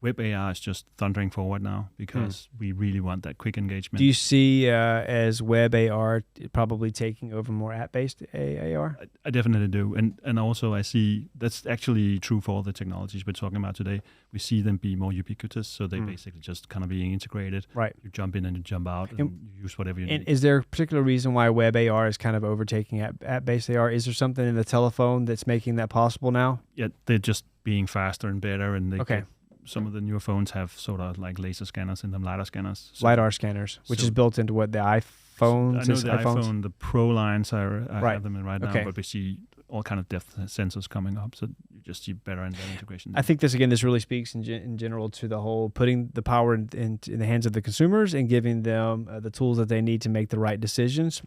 Web AR is just thundering forward now because we really want that quick engagement.
Do you see as web AR probably taking over more app-based AR?
I definitely do. And also I see that's actually true for all the technologies we're talking about today. We see them be more ubiquitous, so they basically just kind of being integrated. Right. You jump in and you jump out and you use whatever you need.
And is there a particular reason why web AR is kind of overtaking app-based AR? Is there something in the telephone that's making that possible now?
Yeah, they're just being faster and better, and they some of the newer phones have sort of like laser scanners in them, LiDAR scanners.
So, LiDAR scanners, which is built into what the iPhones?
I know the iPhone, the Pro lines, I have them in right now, but we see all kind of depth sensors coming up, so you just see better and better integration.
I think this really speaks in general to the whole putting the power in the hands of the consumers and giving them the tools that they need to make the right decisions.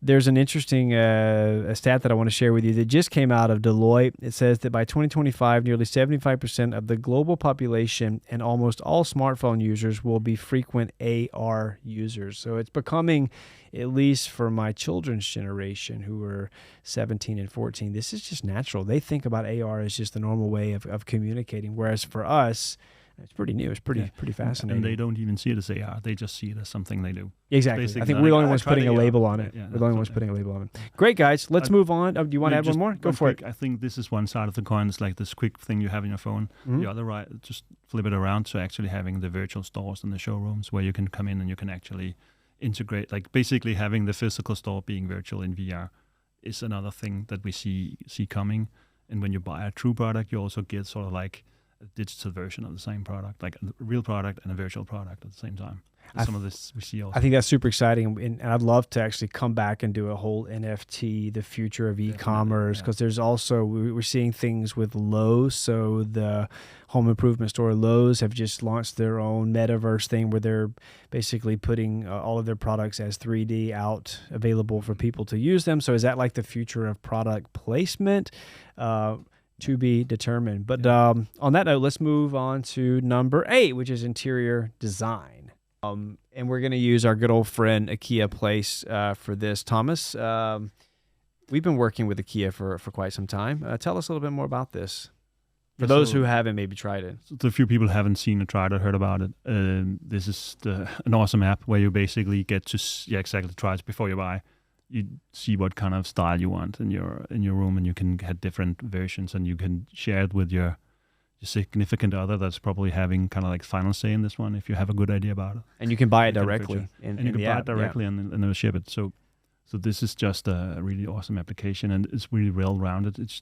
There's an interesting a stat that I want to share with you that just came out of Deloitte. It says that by 2025, nearly 75% of the global population and almost all smartphone users will be frequent AR users. So it's becoming, at least for my children's generation who are 17 and 14, this is just natural. They think about AR as just the normal way of communicating, whereas for us, it's pretty new. It's pretty fascinating.
And they don't even see it as AR. They just see it as something they do.
Exactly. I think we're the only ones putting a label on it. We're the only ones putting a label on it. Great, guys. Let's move on. Do you want to add one more? Go for it.
I think this is one side of the coin. It's like this quick thing you have in your phone. The other, just flip it around to actually having the virtual stores and the showrooms where you can come in and you can actually integrate, like basically having the physical store being virtual in VR is another thing that we see coming. And when you buy a true product, you also get sort of like a digital version of the same product, like a real product and a virtual product at the same time. Some of this we see also.
I think that's super exciting, and I'd love to actually come back and do a whole NFT, the future of e-commerce, because there's also, we're seeing things with Lowe's. So the home improvement store Lowe's have just launched their own Metaverse thing where they're basically putting all of their products as 3D out, available for people to use them. So is that like the future of product placement? To be determined. But on that note, let's move on to number 8, which is interior design. And we're going to use our good old friend IKEA Place for this. Thomas, we've been working with IKEA for quite some time. Tell us a little bit more about this. For those who haven't maybe tried it.
So a few people haven't seen or tried or heard about it. This is an awesome app where you basically get to try it before you buy. You see what kind of style you want in your room, and you can get different versions, and you can share it with your significant other that's probably having kind of like final say in this one if you have a good idea about it.
And you can buy it directly.
And you can buy it directly and they'll ship it. So this is just a really awesome application, and it's really well-rounded. It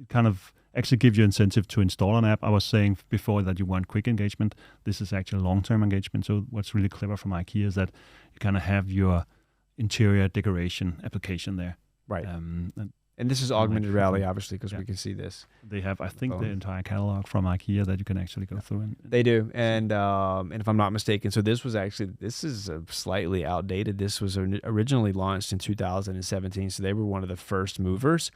kind of actually gives you incentive to install an app. I was saying before that you want quick engagement. This is actually long-term engagement. So what's really clever from IKEA is that you kind of have your interior decoration application there.
Right.
And
this is augmented reality, obviously, because we can see this.
they have, I think, the entire catalog from IKEA that you can actually go through.
They do, and if I'm not mistaken, so this is slightly outdated. This was originally launched in 2017, so they were one of the first movers.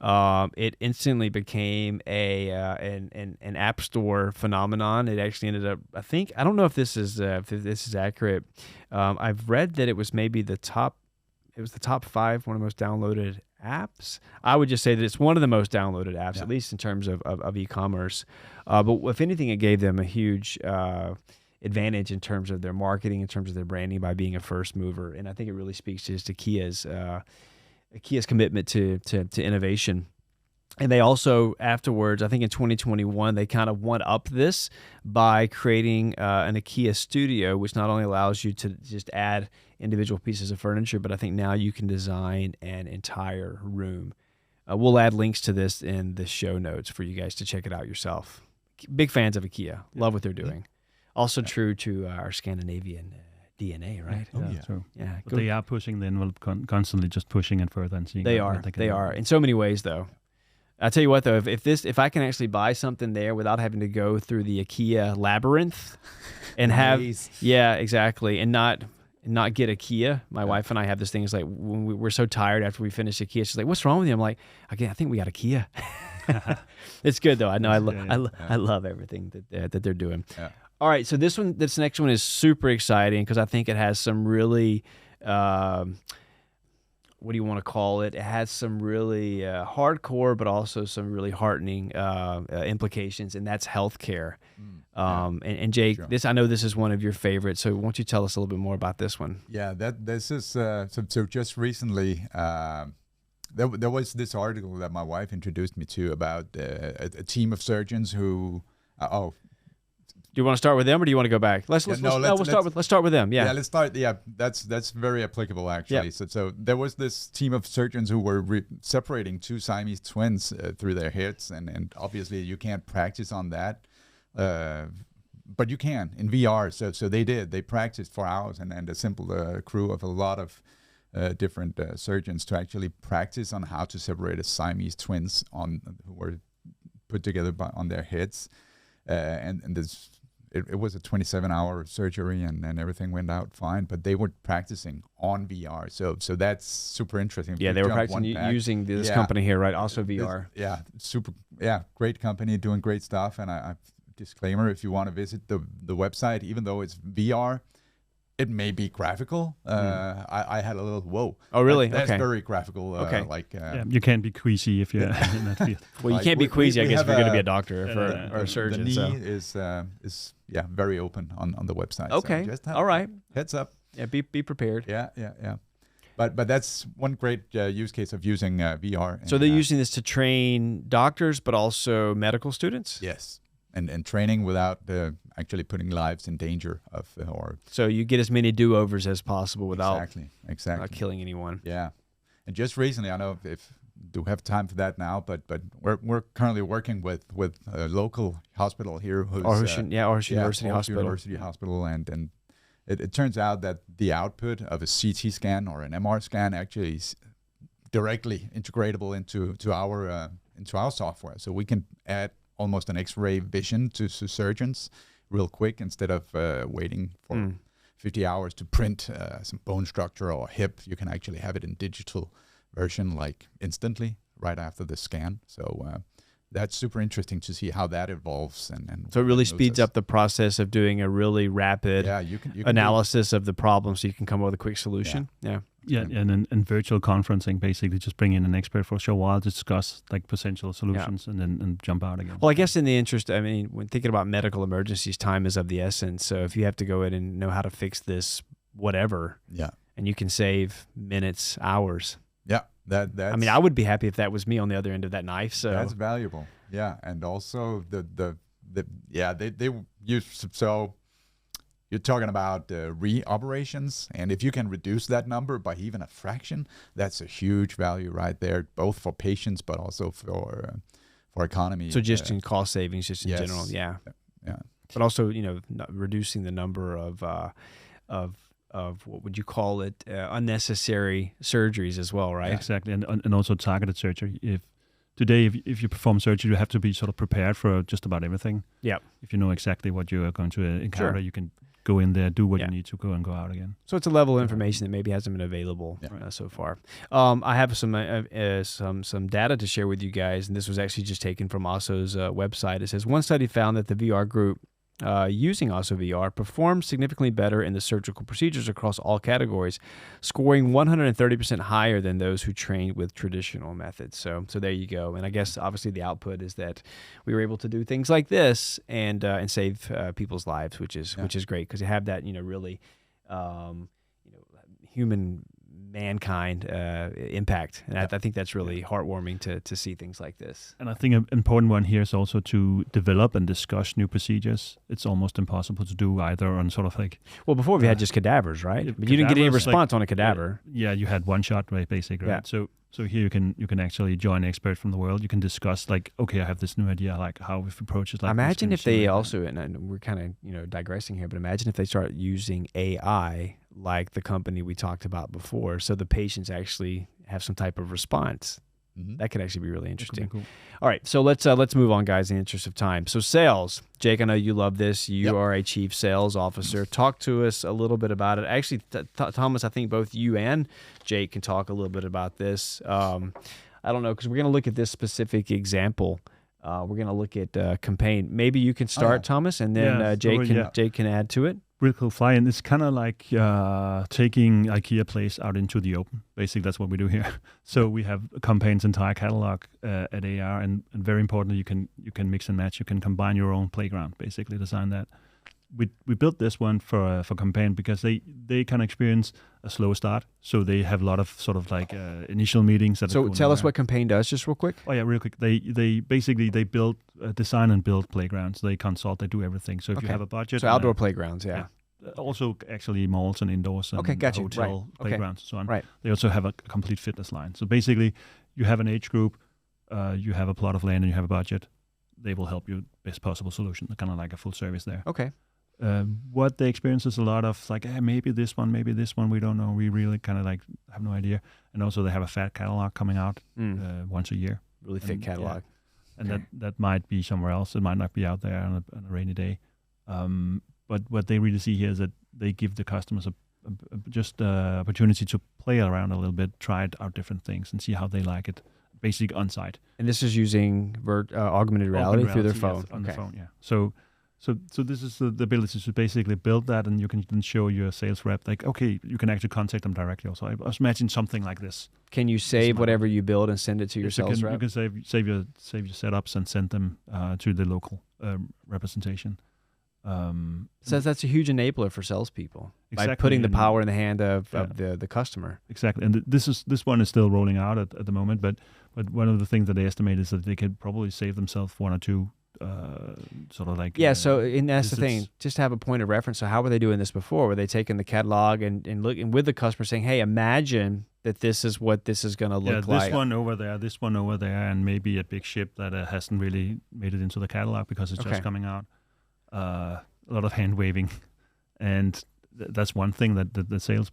It instantly became an app store phenomenon. It actually ended up, I don't know if this is accurate. I've read that it was maybe the top 5, one of the most downloaded apps. I would just say that it's one of the most downloaded apps, at least in terms of e-commerce. But if anything, it gave them a huge advantage in terms of their marketing, in terms of their branding, by being a first mover. And I think it really speaks to just IKEA's commitment to innovation. And they also, afterwards, I think in 2021, they kind of one-upped this by creating an IKEA studio, which not only allows you to just add individual pieces of furniture, but I think now you can design an entire room. We'll add links to this in the show notes for you guys to check it out yourself. Big fans of IKEA. Love what they're doing. Also true to our Scandinavian DNA, right?
True.
Yeah.
But they are pushing the envelope, constantly just pushing it further and seeing.
They are in so many ways, though. I'll tell you what, though, if I can actually buy something there without having to go through the IKEA labyrinth and have, yeah, exactly, and not get IKEA. My wife and I have this thing. It's like when we're so tired after we finish IKEA, she's like, "What's wrong with you?" I'm like, "Again, I think we got IKEA." It's good though. I know. I love everything that they're doing. Yeah. All right, so this next one is super exciting because I think it has some really. What do you want to call it? It has some really hardcore, but also some really heartening implications, and that's healthcare. And Jake, sure. I know this is one of your favorites. So, won't you tell us a little bit more about this one?
Yeah, this is so just recently. There was this article that my wife introduced me to about a team of surgeons who.
Do you want to start with them, or do you want to go back? Let's start with them. Yeah.
Yeah, let's start. Yeah, that's very applicable actually. Yeah. So there was this team of surgeons who were separating two Siamese twins through their heads, and obviously you can't practice on that, but you can in VR. So they did. They practiced for hours, and a simple crew of a lot of different surgeons to actually practice on how to separate a Siamese twins who were put together on their heads, and this. It was a 27-hour surgery, and everything went out fine. But they were practicing on VR, so that's super interesting.
Yeah, they were practicing using this company here, right? Also VR.
Great company doing great stuff. And I disclaimer: if you want to visit the website, even though it's VR, it may be graphical. I had a little whoa.
Oh, really?
That's very graphical.
Okay.
You can't be queasy if you're in that field.
Well, you can't be queasy, I guess, if you're going to be a doctor or a surgeon.
The knee is very open on the website.
Okay.
So just
all right.
Heads up.
Yeah, be prepared.
Yeah. But that's one great use case of using VR.
So they're using this to train doctors, but also medical students?
Yes. And training without actually putting lives in danger of
so you get as many do-overs as possible without
exactly
killing anyone.
Yeah, and just recently, I know if do have time for that now, but we're currently working with a local hospital here, who's
Mursion University Hospital.
University Hospital, and it turns out that the output of a CT scan or an MR scan actually is directly integratable into our software, so we can add almost an X-ray vision to surgeons real quick instead of waiting for 50 hours to print some bone structure or hip. You can actually have it in digital version like instantly right after the scan. So that's super interesting to see how that evolves. And
so it really speeds up the process of doing a really rapid
you can
analysis of the problem so you can come up with a quick solution.
Yeah, and virtual conferencing, basically just bring in an expert for a short while, discuss like potential solutions, and then jump out again.
Well, I guess in the interest, I mean, when thinking about medical emergencies, time is of the essence. So if you have to go in and know how to fix this, whatever, and you can save minutes, hours.
Yeah, that's.
I mean, I would be happy if that was me on the other end of that knife. So
that's valuable. Yeah, and also they use so. You're talking about re-operations, and if you can reduce that number by even a fraction, that's a huge value right there, both for patients but also for economy.
So just in cost savings, just in general, yeah. But also, reducing the number of what would you call it, unnecessary surgeries as well, right?
Exactly, and also targeted surgery. If you perform surgery, you have to be sort of prepared for just about everything.
Yeah.
If you know exactly what you are going to encounter,
Sure.
you can go in there, do what you need to go and go out again.
So it's a level of information that maybe hasn't been available so far. I have some data to share with you guys, and this was actually just taken from OSSO's website. It says one study found that the VR group using OSSO VR performed significantly better in the surgical procedures across all categories, scoring 130% higher than those who trained with traditional methods. So there you go. And I guess obviously the output is that we were able to do things like this and save people's lives, which is great because you have that really human mankind impact, and I think that's really heartwarming to see things like this.
And I think an important one here is also to develop and discuss new procedures. It's almost impossible to do either on sort of like...
Well, before we had just cadavers, right? But you didn't get any response on a cadaver.
Yeah, you had one shot, right, basically, right? So here you can actually join experts from the world. You can discuss like, okay, I have this new idea, like how we approach it. Like
imagine if they also, and we're kind of digressing here, but imagine if they start using AI like the company we talked about before, so the patients actually have some type of response. Mm-hmm. That could actually be really interesting. Cool. All right, so let's move on, guys, in the interest of time. So sales, Jake, I know you love this. You are a chief sales officer. Talk to us a little bit about it. Actually, Thomas, I think both you and Jake can talk a little bit about this. I don't know, because we're going to look at this specific example. We're going to look at Kompan. Maybe you can start, Thomas, and then Jake can add to it.
Real cool fly, and it's kind of like taking IKEA place out into the open. Basically, that's what we do here. So we have Kompan's entire catalog at AR, and very importantly, you can mix and match. You can combine your own playground. Basically, design that. We built this one for Kompan because they can experience a slow start, so they have a lot of sort of like initial meetings.
So tell us what Kompan does, just real quick.
Oh yeah, real quick. They basically build, design and build playgrounds. They consult, they do everything. So if you have a budget,
so outdoor playgrounds,
also actually malls and indoors and hotel playgrounds and so on.
Right.
They also have a complete fitness line. So basically, you have an age group, you have a plot of land, and you have a budget. They will help you best possible solution. Kind of like a full service there.
Okay.
What they experience is a lot of like, maybe this one, we don't know. We really kind of like have no idea. And also they have a fat catalog coming out once a year.
Really thick catalog.
Yeah. And that might be somewhere else. It might not be out there on a rainy day. But what they really see here is that they give the customers just opportunity to play around a little bit, try out different things and see how they like it, basically on site.
And this is using augmented reality through their phone?
Yes, on the phone, yeah. So this is the ability to basically build that, and you can then show your sales rep, like, okay, you can actually contact them directly also. I was imagine something like this.
Can you save whatever you build and send it to your sales rep?
You can save your setups and send them to the local representation.
So that's a huge enabler for salespeople,
exactly,
by putting the power in the hand of the customer.
Exactly, and this one is still rolling out at the moment, but one of the things that they estimate is that they could probably save themselves one or two sort of like
so and that's the thing, just to have a point of reference. So how were they doing this before? Were they taking the catalog and looking with the customer saying, hey, imagine that this is what this is going to look like?
This one over there, and maybe a big ship that hasn't really made it into the catalog because it's just coming out. A lot of hand waving, and that's one thing that the sales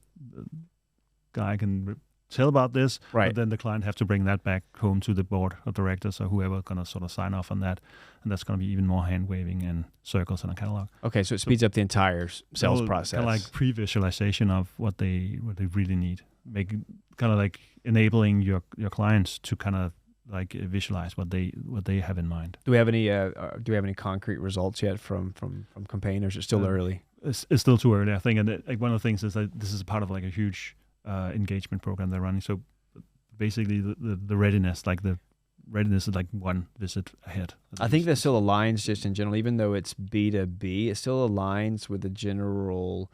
guy can tell about this.
Right.
But then the client have to bring that back home to the board of directors or whoever going to sort of sign off on that, and that's going to be even more hand waving and circles in a catalog.
Okay, so it speeds up the entire sales process.
Kind of like pre-visualization of what they really need, make kind of like enabling your clients to kind of like visualize what they have in mind.
Do we have any concrete results yet from Kompan, or is it still early?
It's still too early, I think. And like one of the things is that this is part of like a huge engagement program they're running. So basically, the readiness, like the readiness is like one visit ahead.
I think that still aligns just in general, even though it's B2B, it still aligns with the general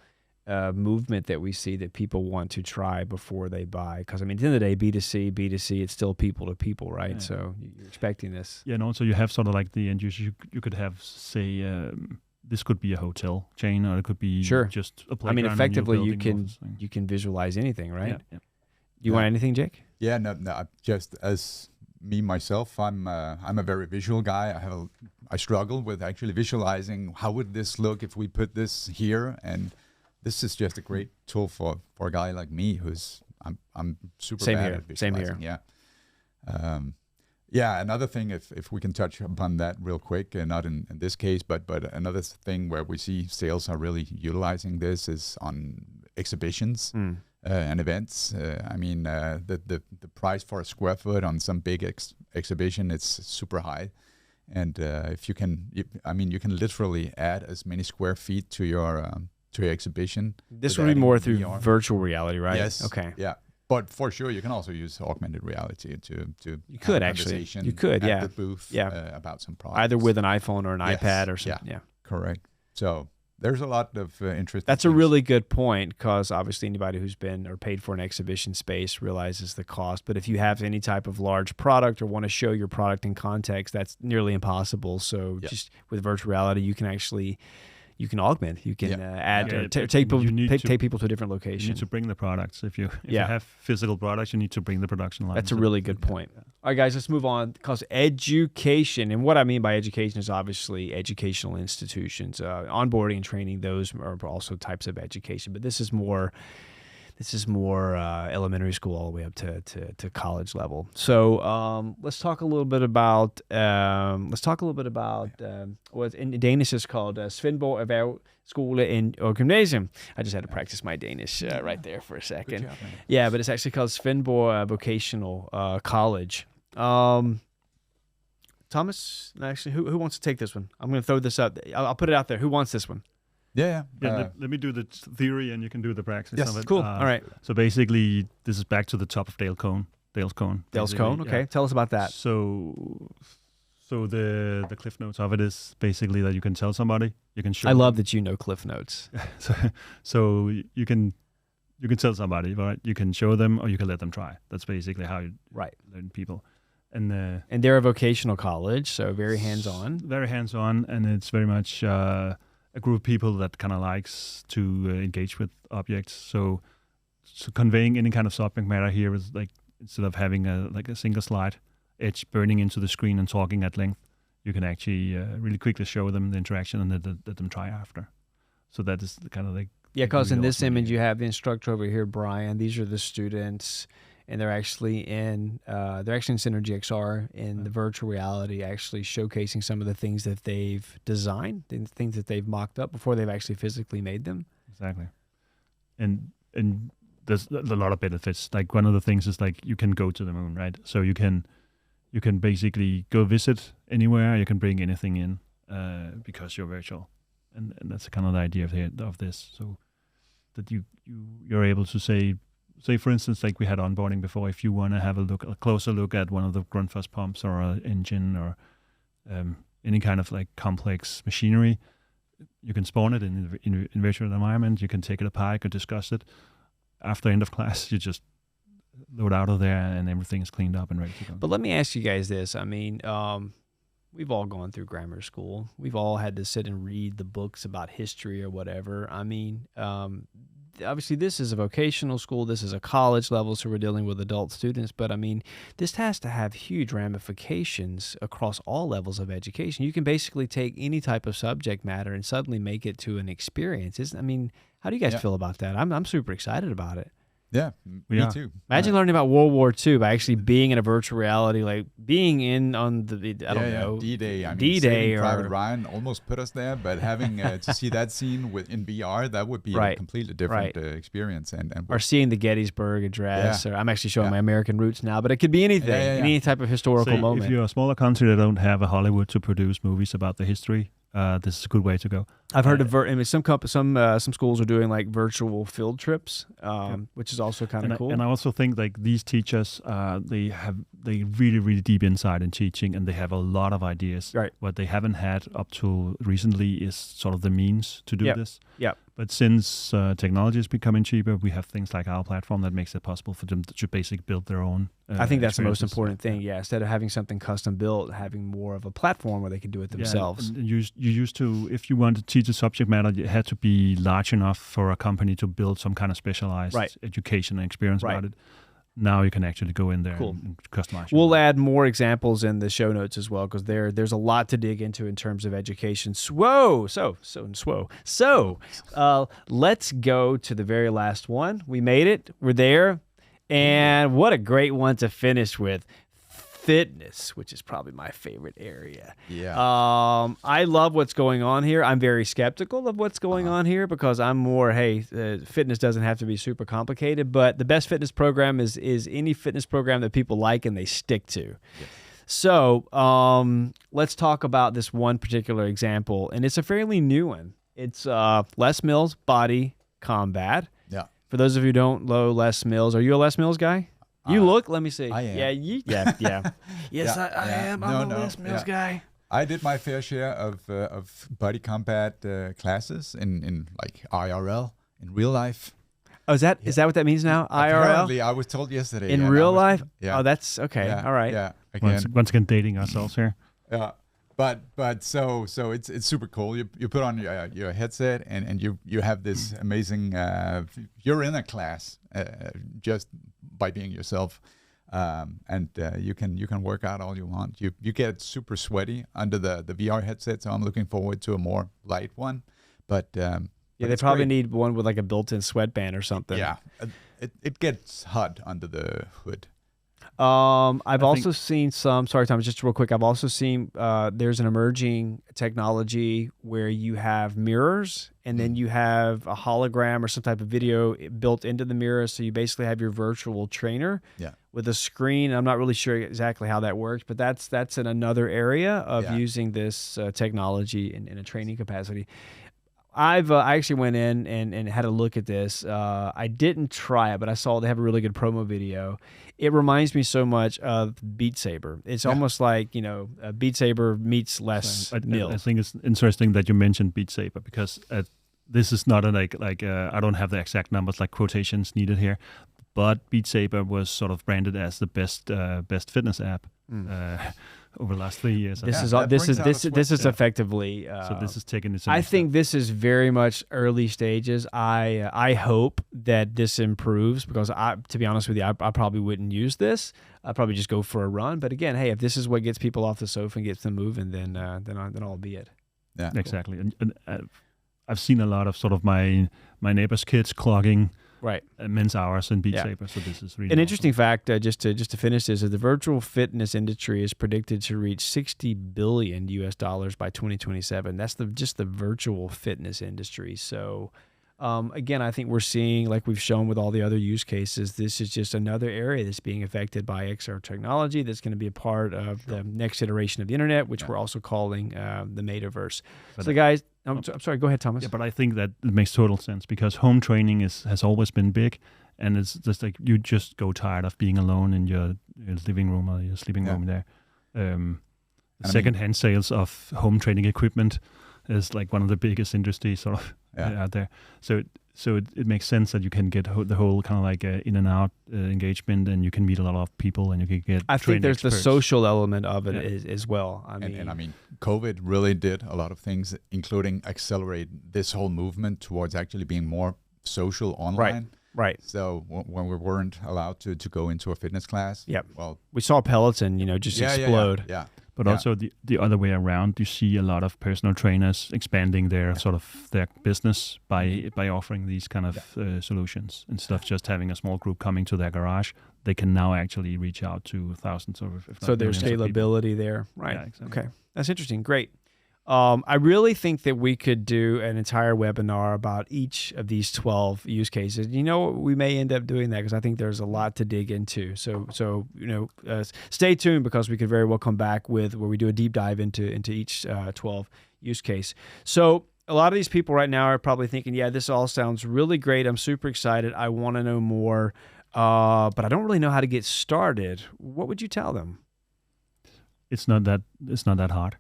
movement that we see that people want to try before they buy. Because I mean, at the end of the day, B2C, it's still people to people, right? Yeah. So you're expecting this.
Yeah, and also you have sort of like the end user. You could have, say, this could be a hotel chain, or it could be just a playground. I mean,
effectively, you can visualize anything, right?
Yeah.
You want anything, Jake?
Yeah, no. Just as me myself, I'm a very visual guy. I struggle with actually visualizing how would this look if we put this here, and this is just a great tool for a guy like me who's I'm super
Same
bad
here.
at
Same
visualizing.
here.
Yeah. Yeah, another thing, if we can touch upon that real quick, not in this case, but another thing where we see sales are really utilizing this is on exhibitions and events. I mean, the price for a square foot on some big exhibition is super high, and if you can, you can literally add as many square feet to your exhibition.
This would be more through virtual reality, right?
Yes.
Okay.
Yeah. But for sure, you can also use augmented reality to
you could actually you could
at the booth about some products,
either with an iPhone or an iPad or something. Yeah,
correct. So there's a lot of interest.
That's a really good point, because obviously anybody who's been or paid for an exhibition space realizes the cost. But if you have any type of large product or want to show your product in context, that's nearly impossible. So just with virtual reality, you can actually augment. You can add or take people to a different location.
You need to bring the products. If you have physical products, you need to bring the production line.
That's a really good point. Yeah. All right, guys, let's move on. Because education, and what I mean by education is obviously educational institutions, onboarding and training. Those are also types of education, but this is more elementary school all the way up to college level. So let's talk a little bit about what in Danish is called Svendborg Erhvervsskole og Gymnasium. I just had to practice my Danish right there for a second.
Job,
yeah, but it's actually called Svendborg Vocational College. Thomas, actually, who wants to take this one? I'm going to throw this up. I'll put it out there. Who wants this one?
Yeah.
Let me do the theory and you can do the practice of it.
Cool. All right.
So basically, this is back to the top of Dale's Cone. Dale's Cone.
Okay. Yeah. Tell us about that.
So the cliff notes of it is basically that you can tell somebody, you can show.
I love that you know cliff notes.
so you can tell somebody, right? You can show them or you can let them try. That's basically how you learn people. And
they're a vocational college, so very hands-on.
Very hands-on, and it's very much a group of people that kind of likes to engage with objects. So conveying any kind of subject matter here is like, instead of having a single slide edge burning into the screen and talking at length, you can actually really quickly show them the interaction and let them try after. So that is kind of like...
Yeah, because in this image you have the instructor over here, Brian. These are the students, and they're actually in Synergy XR in the virtual reality, actually showcasing some of the things that they've designed, the things that they've mocked up before they've actually physically made them.
Exactly. And there's a lot of benefits. Like one of the things is like you can go to the moon, right? So you can basically go visit anywhere. You can bring anything in because you're virtual, and that's kind of the idea of this. So that you're able to say for instance, like we had onboarding before. If you want to have a closer look at one of the Grundfos pumps or an engine or any kind of like complex machinery, you can spawn it in virtual environment. You can take it apart, you can discuss it. After end of class, you just load out of there and everything is cleaned up and ready to go.
But let me ask you guys this. I mean, we've all gone through grammar school. We've all had to sit and read the books about history or whatever. I mean, obviously this is a vocational school. This is a college level, so we're dealing with adult students. But I mean, this has to have huge ramifications across all levels of education. You can basically take any type of subject matter and suddenly make it to an experience. How do you guys feel about that? I'm super excited about it.
Yeah, me too.
Imagine learning about World War II by actually being in a virtual reality, like being in on the, I don't know,
D-Day. I mean,
D-Day or
Private Ryan almost put us there, but having to see that scene in VR, that would be a completely different experience. Or
seeing the Gettysburg Address. Or I'm actually showing my American roots now, but it could be anything, any type of historical moment.
If you're a smaller country that don't have a Hollywood to produce movies about the history, this is a good way to go.
I've heard of some schools are doing like virtual field trips, which is also kind of cool.
And I also think like these teachers, they really, really deep insight in teaching, and they have a lot of ideas.
Right.
What they haven't had up to recently is sort of the means to do this.
Yeah.
But since technology is becoming cheaper, we have things like our platform that makes it possible for them to basically build their own.
I think that's the most important thing. Yeah, instead of having something custom built, having more of a platform where they can do it themselves.
And you used to, if you want to teach a subject matter, it had to be large enough for a company to build some kind of specialized education and experience about it. now you can actually go in there
Cool.
and customize.
We'll add more examples in the show notes as well, because there's a lot to dig into in terms of education. Let's go to the very last one. We made it. We're there. And what a great one to finish with. Fitness, which is probably my favorite area.
Yeah.
I love what's going on here. I'm very skeptical of what's going on here, because I'm more, fitness doesn't have to be super complicated, but the best fitness program is any fitness program that people like and they stick to.
Yes.
So let's talk about this one particular example, and it's a fairly new one. It's LesMills BodyCombat.
Yeah.
For those of you who don't know LesMills, are you a LesMills guy? You look. Let me see.
I am.
Yeah. Yes,
Yeah,
I am. I'm a LesMills guy.
I did my fair share of body combat classes in like IRL, in real life.
Oh, is that what that means now? IRL?
Apparently, I was told yesterday.
In real life?
Yeah.
Oh, that's okay.
Yeah,
All right.
Yeah. Again.
Once again, dating ourselves here.
Yeah. But so it's super cool. You put on your headset and you have this amazing. You're in a class just by being yourself, and you can work out all you want. You get super sweaty under the VR headset, so I'm looking forward to a more light one. But
they probably need one with like a built-in sweatband or something.
Yeah, it gets hot under the hood.
I've also seen some, sorry, Thomas, just real quick. I've also seen there's an emerging technology where you have mirrors and then you have a hologram or some type of video built into the mirror. So you basically have your virtual trainer with a screen. I'm not really sure exactly how that works, but that's in another area of using this technology in a training capacity. I actually went in and had a look at this. I didn't try it, but I saw they have a really good promo video. It reminds me so much of Beat Saber. It's almost like, Beat Saber meets LesMills.
I think it's interesting that you mentioned Beat Saber, because this is not I don't have the exact numbers, like quotations needed here, but Beat Saber was sort of branded as the best fitness app over the last 3 years.
This is effectively.
So this is taking its.
I think this is very much early stages. I hope that this improves, because to be honest with you, I probably wouldn't use this. I'd probably just go for a run. But again, hey, if this is what gets people off the sofa and gets them moving, then I'll be it.
Yeah, exactly. And I've seen a lot of sort of my neighbors' kids clogging. Right, men's hours in Beat Saber. So this is really
an interesting fact. Just to finish this, is the virtual fitness industry is predicted to reach $60 billion by 2027. That's just the virtual fitness industry. So, again, I think we're seeing, like we've shown with all the other use cases, this is just another area that's being affected by XR technology. That's going to be a part of the next iteration of the internet, which we're also calling the Metaverse. So, guys. I'm sorry, go ahead, Thomas.
Yeah, but I think that it makes total sense, because home training has always been big, and it's just like you just go tired of being alone in your living room or your sleeping room there. Second-hand sales of home training equipment is like one of the biggest industries sort of out there. So it makes sense that you can get the whole kind of like in and out engagement, and you can meet a lot of people, and you can get.
I think there's the social element of it as well. I
mean, COVID really did a lot of things, including accelerate this whole movement towards actually being more social online.
Right.
So when we weren't allowed to go into a fitness class,
we saw Peloton, just explode.
Yeah.
But also the other way around, you see a lot of personal trainers expanding their sort of their business by offering these kind of solutions. Instead of just having a small group coming to their garage, they can now actually reach out to thousands of.
So there's scalability there, right?
Yeah, exactly.
Okay, that's interesting. Great. I really think that we could do an entire webinar about each of these 12 use cases. We may end up doing that, because I think there's a lot to dig into. So stay tuned, because we could very well come back with where we do a deep dive into each 12 use case. So a lot of these people right now are probably thinking, yeah, this all sounds really great. I'm super excited. I want to know more, but I don't really know how to get started. What would you tell them?
It's not that hard.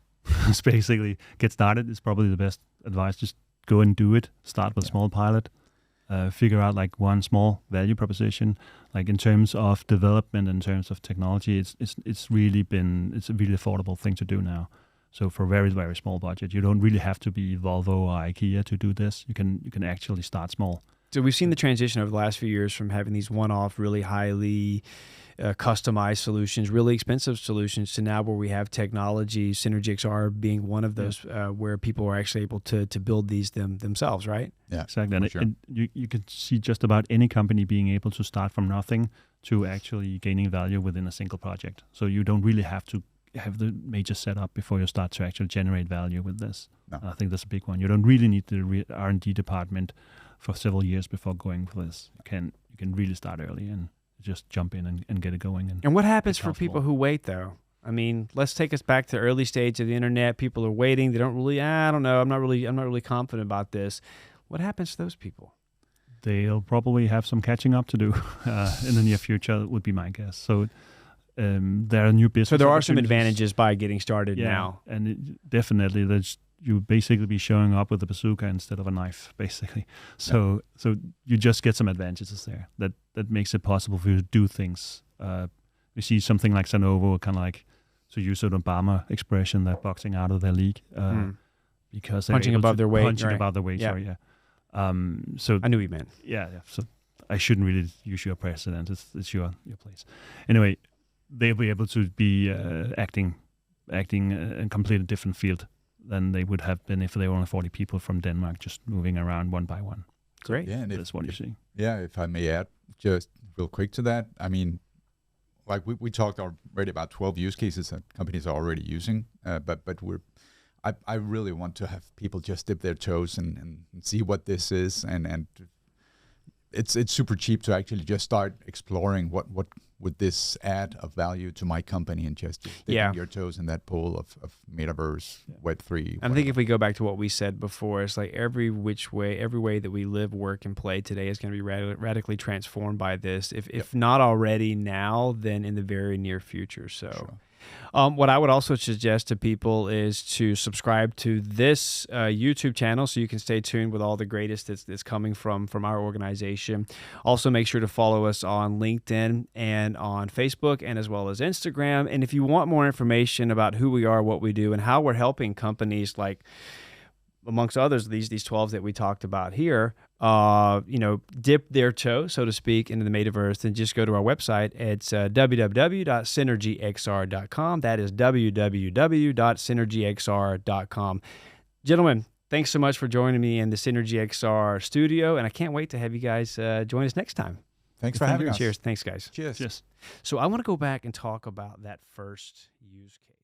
It's basically get started is probably the best advice. Just go and do it. Start with a small pilot. Figure out like one small value proposition. Like in terms of development, in terms of technology, it's a really affordable thing to do now. So for very, very small budget, you don't really have to be Volvo or IKEA to do this. You can actually start small.
So we've seen the transition over the last few years from having these one-off, really highly customized solutions, really expensive solutions, to now where we have technology, Synergy XR being one of those, where people are actually able to build these themselves, right?
Yeah,
exactly.
sure.
And you can see just about any company being able to start from nothing to actually gaining value within a single project. So you don't really have to have the major setup before you start to actually generate value with this.
No.
I think that's a big one. You don't really need the R&D department for several years before going for this. You can really start early and just jump in and get it going.
And what happens for people who wait, though? I mean, let's take us back to the early stage of the internet. People are waiting. They don't really, I don't know. I'm not really confident about this. What happens to those people?
They'll probably have some catching up to do in the near future, would be my guess. So there are new business.
So there are some advantages by getting started now.
And definitely you basically be showing up with a bazooka instead of a knife, basically. So you just get some advantages there. That makes it possible for you to do things. We see something like Sanovo, kind of like, to use an Obama expression, they're boxing out of their league because they're
punching above their weight.
Punching above their weight. Sorry, so
I knew he meant.
Yeah. So I shouldn't really use your precedent. It's your place. Anyway, they'll be able to be acting in a completely different field than they would have been if they were only 40 people from Denmark just moving around one by one.
Great.
Yeah, and
that's what you're seeing.
Yeah, if I may add just real quick to that, I mean, like we talked already about 12 use cases that companies are already using, but I really want to have people just dip their toes and see what this is, and it's super cheap to actually just start exploring what would this add of value to my company, and just dipping your toes in that pool of Metaverse, Web3.
I think if we go back to what we said before, it's like every way that we live, work, and play today is going to be radically transformed by this. If not already now, then in the very near future. So. Sure. What I would also suggest to people is to subscribe to this YouTube channel so you can stay tuned with all the greatest that's coming from our organization. Also, make sure to follow us on LinkedIn and on Facebook, and as well as Instagram. And if you want more information about who we are, what we do, and how we're helping companies like, amongst others, these 12 that we talked about here, dip their toe, so to speak, into the Metaverse, then just go to our website. It's www.synergyxr.com. That is www.synergyxr.com. Gentlemen, thanks so much for joining me in the Synergy XR studio, and I can't wait to have you guys join us next time.
Thanks for having us.
Cheers. Thanks, guys.
Cheers.
So I want to go back and talk about that first use case.